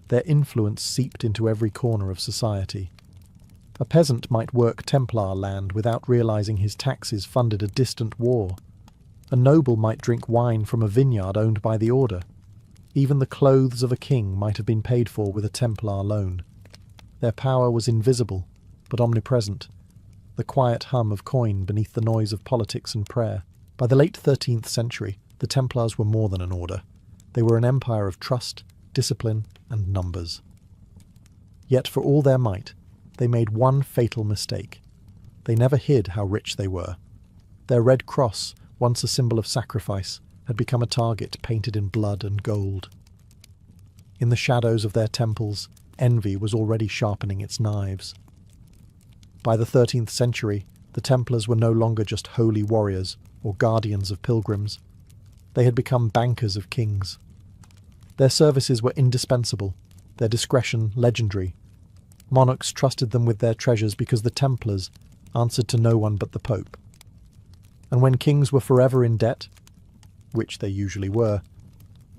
Their influence seeped into every corner of society. A peasant might work Templar land without realizing his taxes funded a distant war. A noble might drink wine from a vineyard owned by the order. Even the clothes of a king might have been paid for with a Templar loan. Their power was invisible, but omnipresent, the quiet hum of coin beneath the noise of politics and prayer. By the late 13th century, the Templars were more than an order. They were an empire of trust, discipline, and numbers. Yet for all their might, they made one fatal mistake. They never hid how rich they were. Their red cross, once a symbol of sacrifice, had become a target painted in blood and gold. In the shadows of their temples, envy was already sharpening its knives. By the 13th century, the Templars were no longer just holy warriors or guardians of pilgrims. They had become bankers of kings. Their services were indispensable, their discretion legendary. Monarchs trusted them with their treasures because the Templars answered to no one but the Pope. And when kings were forever in debt, which they usually were,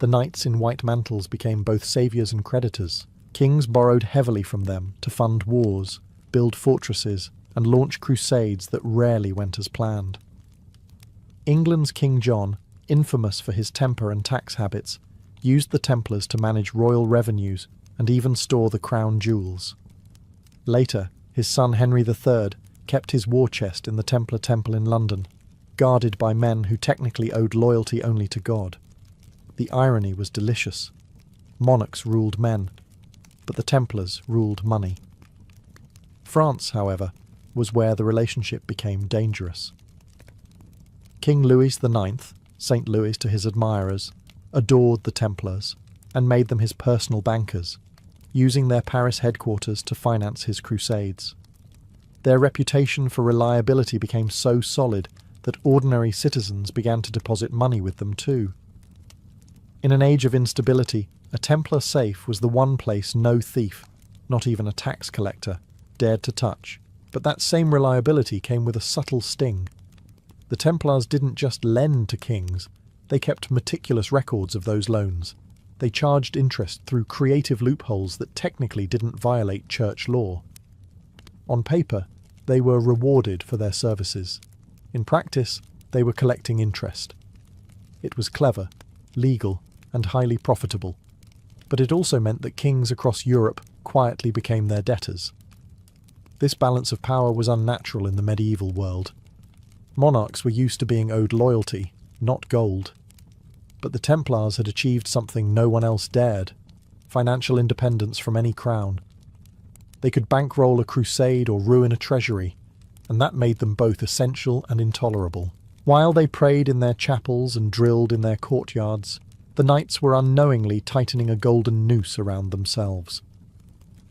the knights in white mantles became both saviours and creditors. Kings borrowed heavily from them to fund wars, build fortresses, and launch crusades that rarely went as planned. England's King John, infamous for his temper and tax habits, used the Templars to manage royal revenues and even store the crown jewels. Later, his son Henry III kept his war chest in the Templar Temple in London, guarded by men who technically owed loyalty only to God. The irony was delicious. Monarchs ruled men, but the Templars ruled money. France, however, was where the relationship became dangerous. King Louis IX, St. Louis to his admirers, adored the Templars and made them his personal bankers, using their Paris headquarters to finance his crusades. Their reputation for reliability became so solid that ordinary citizens began to deposit money with them too. In an age of instability, a Templar safe was the one place no thief, not even a tax collector, dared to touch. But that same reliability came with a subtle sting. The Templars didn't just lend to kings, they kept meticulous records of those loans. They charged interest through creative loopholes that technically didn't violate church law. On paper, they were rewarded for their services. In practice, they were collecting interest. It was clever, legal, and highly profitable. But it also meant that kings across Europe quietly became their debtors. This balance of power was unnatural in the medieval world. Monarchs were used to being owed loyalty, not gold. But the Templars had achieved something no one else dared: financial independence from any crown. They could bankroll a crusade or ruin a treasury, and that made them both essential and intolerable. While they prayed in their chapels and drilled in their courtyards, the knights were unknowingly tightening a golden noose around themselves.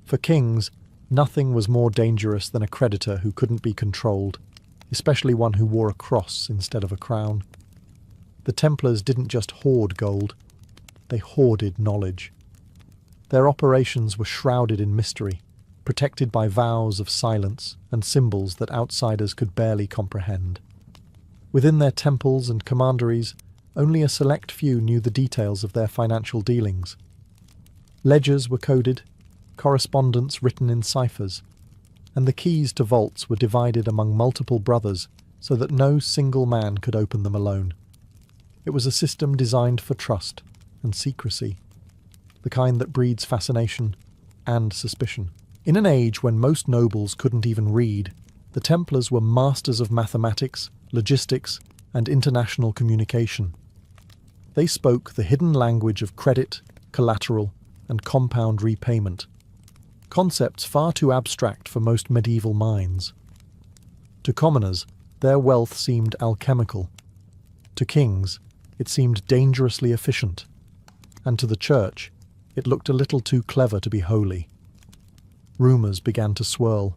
For kings, nothing was more dangerous than a creditor who couldn't be controlled, especially one who wore a cross instead of a crown. The Templars didn't just hoard gold, they hoarded knowledge. Their operations were shrouded in mystery, protected by vows of silence and symbols that outsiders could barely comprehend. Within their temples and commanderies, only a select few knew the details of their financial dealings. Ledgers were coded, correspondence written in ciphers, and the keys to vaults were divided among multiple brothers so that no single man could open them alone. It was a system designed for trust and secrecy, the kind that breeds fascination and suspicion. In an age when most nobles couldn't even read, the Templars were masters of mathematics, logistics, and international communication. They spoke the hidden language of credit, collateral, and compound repayment, concepts far too abstract for most medieval minds. To commoners, their wealth seemed alchemical. To kings, it seemed dangerously efficient. And to the church, it looked a little too clever to be holy. Rumours began to swirl.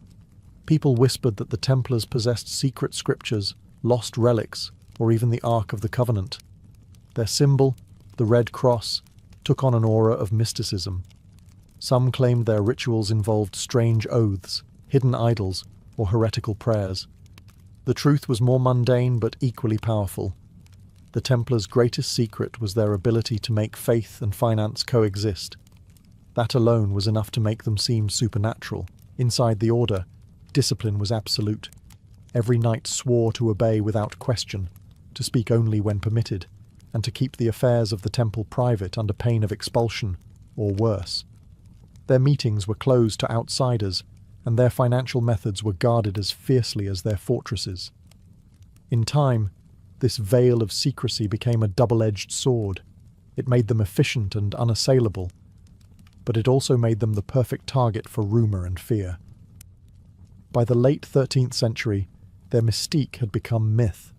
People whispered that the Templars possessed secret scriptures, lost relics, or even the Ark of the Covenant. Their symbol, the Red Cross, took on an aura of mysticism. Some claimed their rituals involved strange oaths, hidden idols, or heretical prayers. The truth was more mundane but equally powerful. The Templars' greatest secret was their ability to make faith and finance coexist. That alone was enough to make them seem supernatural. Inside the order, Discipline was absolute. Every knight swore to obey without question, to speak only when permitted, and to keep the affairs of the temple private under pain of expulsion, or worse. Their meetings were closed to outsiders, and their financial methods were guarded as fiercely as their fortresses. In time, this veil of secrecy became a double-edged sword. It made them efficient and unassailable, but it also made them the perfect target for rumour and fear. By the late 13th century, their mystique had become myth.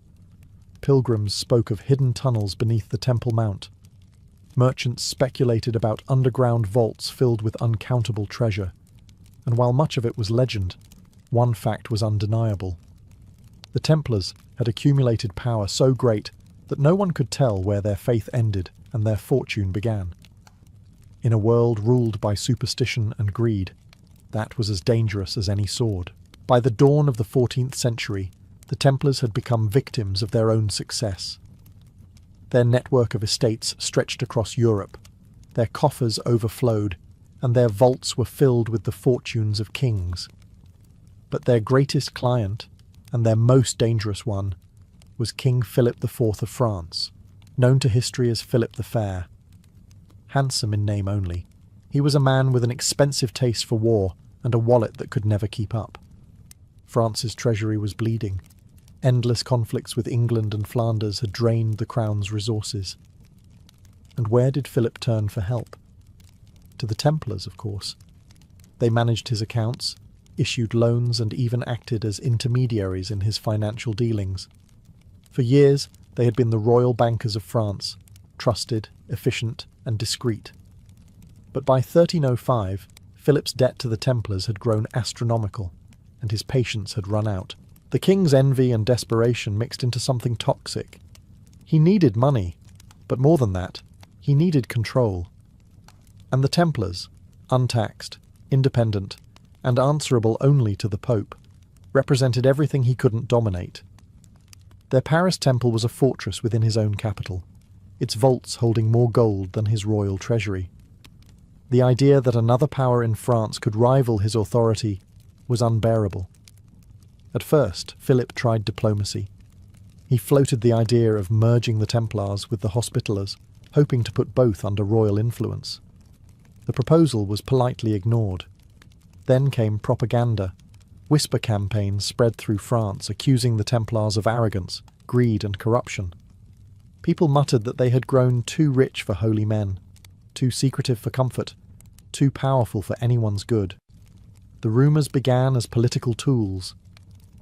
Pilgrims spoke of hidden tunnels beneath the Temple Mount. Merchants speculated about underground vaults filled with uncountable treasure, and while much of it was legend, one fact was undeniable. The Templars had accumulated power so great that no one could tell where their faith ended and their fortune began. In a world ruled by superstition and greed, that was as dangerous as any sword. By the dawn of the 14th century, the Templars had become victims of their own success. Their network of estates stretched across Europe, their coffers overflowed, and their vaults were filled with the fortunes of kings. But their greatest client, and their most dangerous one, was King Philip IV of France, known to history as Philip the Fair. Handsome in name only, he was a man with an expensive taste for war and a wallet that could never keep up. France's treasury was bleeding. Endless conflicts with England and Flanders had drained the crown's resources. And where did Philip turn for help? To the Templars, of course. They managed his accounts, issued loans, and even acted as intermediaries in his financial dealings. For years, they had been the royal bankers of France, trusted, efficient, and discreet. But by 1305, Philip's debt to the Templars had grown astronomical, and his patience had run out. The king's envy and desperation mixed into something toxic. He needed money, but more than that, he needed control. And the Templars, untaxed, independent, and answerable only to the Pope, represented everything he couldn't dominate. Their Paris temple was a fortress within his own capital, its vaults holding more gold than his royal treasury. The idea that another power in France could rival his authority was unbearable. At first, Philip tried diplomacy. He floated the idea of merging the Templars with the Hospitallers, hoping to put both under royal influence. The proposal was politely ignored. Then came propaganda. Whisper campaigns spread through France accusing the Templars of arrogance, greed, and corruption. People muttered that they had grown too rich for holy men, too secretive for comfort, too powerful for anyone's good. The rumours began as political tools,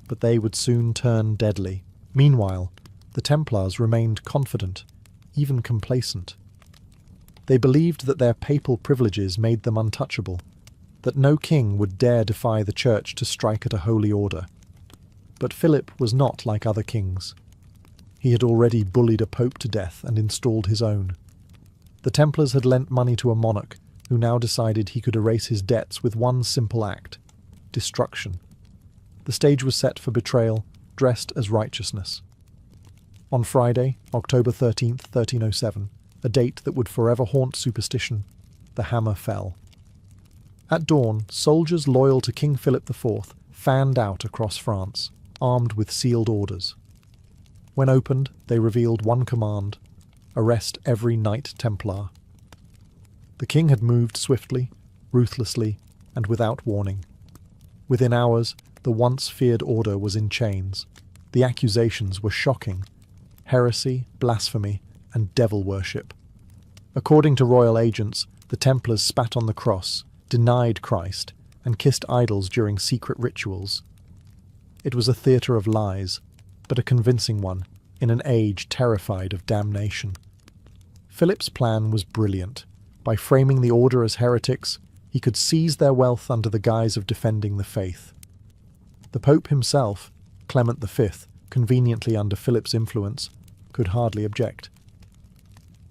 but they would soon turn deadly. Meanwhile, the Templars remained confident, even complacent. They believed that their papal privileges made them untouchable, that no king would dare defy the church to strike at a holy order. But Philip was not like other kings. He had already bullied a pope to death and installed his own. The Templars had lent money to a monarch who now decided he could erase his debts with one simple act: destruction. The stage was set for betrayal, dressed as righteousness. On Friday, October 13th, 1307, a date that would forever haunt superstition, the hammer fell. At dawn, soldiers loyal to King Philip IV fanned out across France, armed with sealed orders. When opened, they revealed one command: arrest every Knight Templar. The king had moved swiftly, ruthlessly, and without warning. Within hours, the once feared order was in chains. The accusations were shocking: heresy, blasphemy, and devil worship. According to royal agents, the Templars spat on the cross, denied Christ, and kissed idols during secret rituals. It was a theatre of lies, but a convincing one, in an age terrified of damnation. Philip's plan was brilliant. By framing the order as heretics, he could seize their wealth under the guise of defending the faith. The Pope himself, Clement V, conveniently under Philip's influence, could hardly object.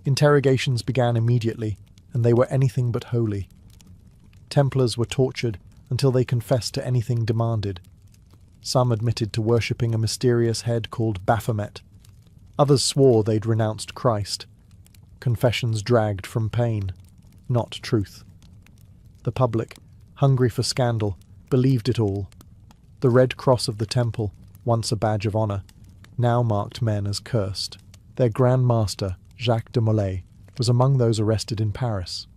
Interrogations began immediately, and they were anything but holy. Templars were tortured until they confessed to anything demanded. Some admitted to worshipping a mysterious head called Baphomet. Others swore they'd renounced Christ. Confessions dragged from pain, not truth. The public, hungry for scandal, believed it all. The red cross of the temple, once a badge of honor, now marked men as cursed. Their Grand Master, Jacques de Molay, was among those arrested in Paris.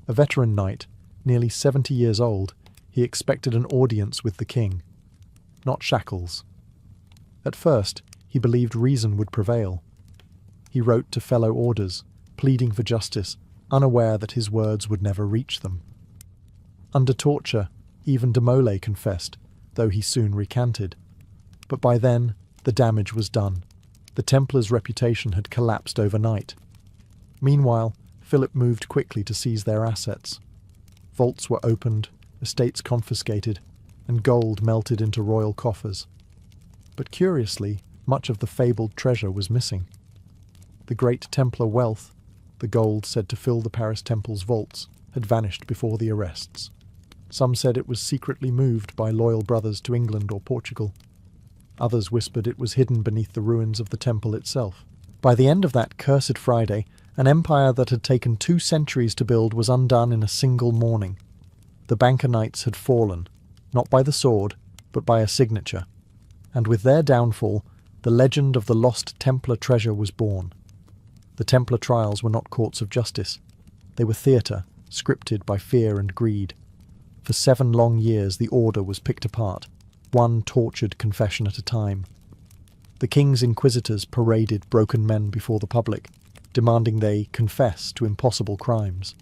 A veteran knight, nearly 70 years old, he expected an audience with the king, not shackles. At first, he believed reason would prevail. He wrote to fellow orders, pleading for justice, unaware that his words would never reach them. Under torture, even de Molay confessed, though he soon recanted. But by then, the damage was done. The Templars' reputation had collapsed overnight. Meanwhile, Philip moved quickly to seize their assets. Vaults were opened, estates confiscated, and gold melted into royal coffers. But curiously, much of the fabled treasure was missing. The great Templar wealth, the gold said to fill the Paris Temple's vaults, had vanished before the arrests. Some said it was secretly moved by loyal brothers to England or Portugal. Others whispered it was hidden beneath the ruins of the temple itself. By the end of that cursed Friday, an empire that had taken 2 centuries to build was undone in a single morning. The banker knights had fallen, not by the sword, but by a signature. And with their downfall, the legend of the lost Templar treasure was born. The Templar trials were not courts of justice. They were theatre, scripted by fear and greed. For 7 long years the order was picked apart, one tortured confession at a time. The king's inquisitors paraded broken men before the public, demanding they confess to impossible crimes.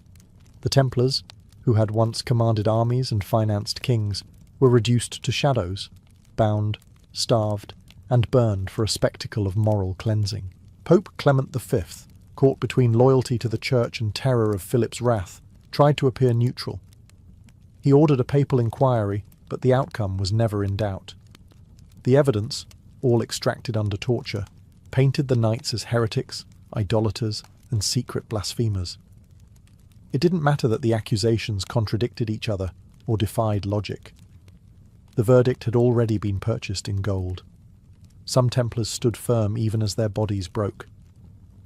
The Templars, who had once commanded armies and financed kings, were reduced to shadows, bound, starved, and burned for a spectacle of moral cleansing. Pope Clement V, caught between loyalty to the Church and terror of Philip's wrath, tried to appear neutral. He ordered a papal inquiry, but the outcome was never in doubt. The evidence, all extracted under torture, painted the knights as heretics, idolaters, and secret blasphemers. It didn't matter that the accusations contradicted each other or defied logic. The verdict had already been purchased in gold. Some Templars stood firm even as their bodies broke.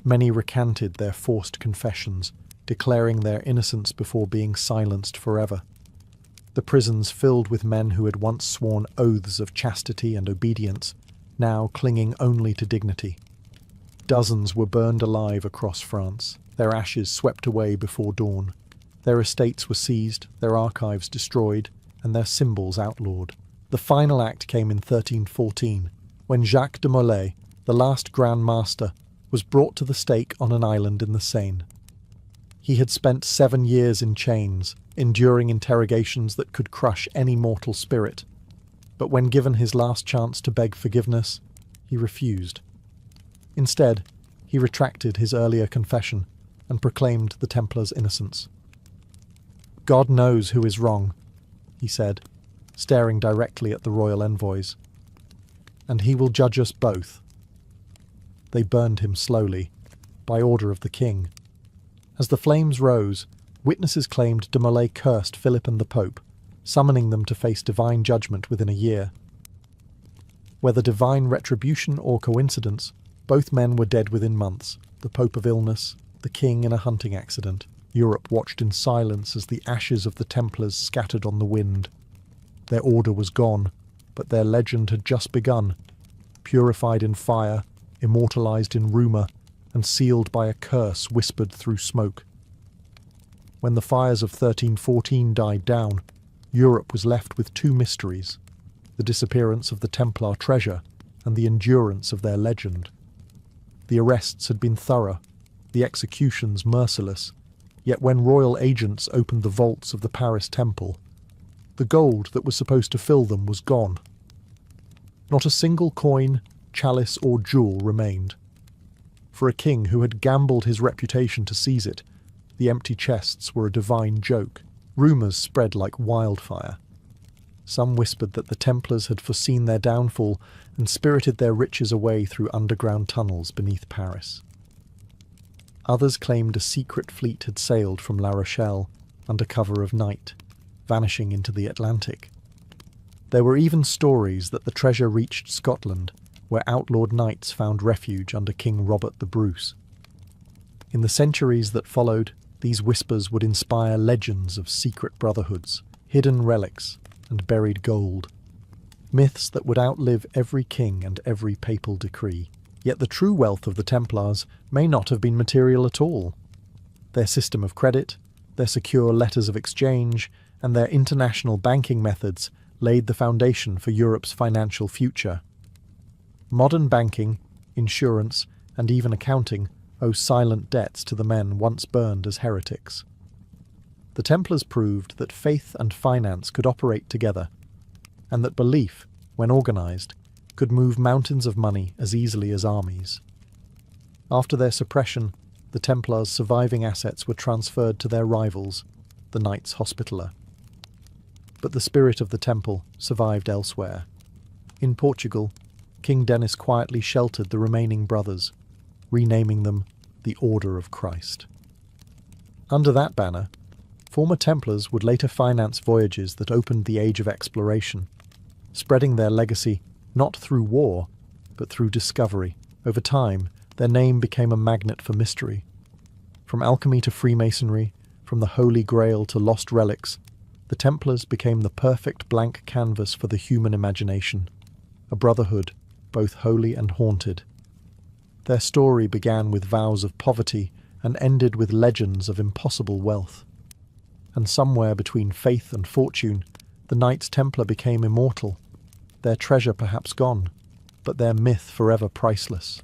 Many recanted their forced confessions, declaring their innocence before being silenced forever. The prisons filled with men who had once sworn oaths of chastity and obedience, now clinging only to dignity. Dozens were burned alive across France, their ashes swept away before dawn. Their estates were seized, their archives destroyed, and their symbols outlawed. The final act came in 1314, when Jacques de Molay, the last Grand Master, was brought to the stake on an island in the Seine. He had spent 7 years in chains, enduring interrogations that could crush any mortal spirit. But when given his last chance to beg forgiveness, he refused. Instead, he retracted his earlier confession and proclaimed the Templars' innocence. "God knows who is wrong," he said, staring directly at the royal envoys. "And he will judge us both." They burned him slowly, by order of the king. As the flames rose, witnesses claimed de Molay cursed Philip and the Pope, summoning them to face divine judgment within a year. Whether divine retribution or coincidence, both men were dead within months, the Pope of illness, the king in a hunting accident. Europe watched in silence as the ashes of the Templars scattered on the wind. Their order was gone, but their legend had just begun, purified in fire, immortalized in rumour, and sealed by a curse whispered through smoke. When the fires of 1314 died down, Europe was left with 2 mysteries: the disappearance of the Templar treasure and the endurance of their legend. The arrests had been thorough, the executions merciless, yet when royal agents opened the vaults of the Paris temple, the gold that was supposed to fill them was gone. Not a single coin, chalice or jewel remained. For a king who had gambled his reputation to seize it, the empty chests were a divine joke. Rumours spread like wildfire. Some whispered that the Templars had foreseen their downfall and spirited their riches away through underground tunnels beneath Paris. Others claimed a secret fleet had sailed from La Rochelle under cover of night, vanishing into the Atlantic. There were even stories that the treasure reached Scotland, where outlawed knights found refuge under King Robert the Bruce. In the centuries that followed, these whispers would inspire legends of secret brotherhoods, hidden relics, and buried gold. myths that would outlive every king and every papal decree. Yet the true wealth of the Templars may not have been material at all. Their system of credit, their secure letters of exchange, and their international banking methods laid the foundation for Europe's financial future. Modern banking, insurance, and even accounting owe silent debts to the men once burned as heretics. The Templars proved that faith and finance could operate together, and that belief, when organized, could move mountains of money as easily as armies. After their suppression, the Templars' surviving assets were transferred to their rivals, the Knights Hospitaller. But the spirit of the temple survived elsewhere. In Portugal, King Denis quietly sheltered the remaining brothers, renaming them the Order of Christ. Under that banner, former Templars would later finance voyages that opened the age of exploration, spreading their legacy not through war, but through discovery. Over time, their name became a magnet for mystery. From alchemy to Freemasonry, from the Holy Grail to lost relics, the Templars became the perfect blank canvas for the human imagination, a brotherhood both holy and haunted. Their story began with vows of poverty and ended with legends of impossible wealth. And somewhere between faith and fortune, the Knights Templar became immortal, their treasure perhaps gone, but their myth forever priceless.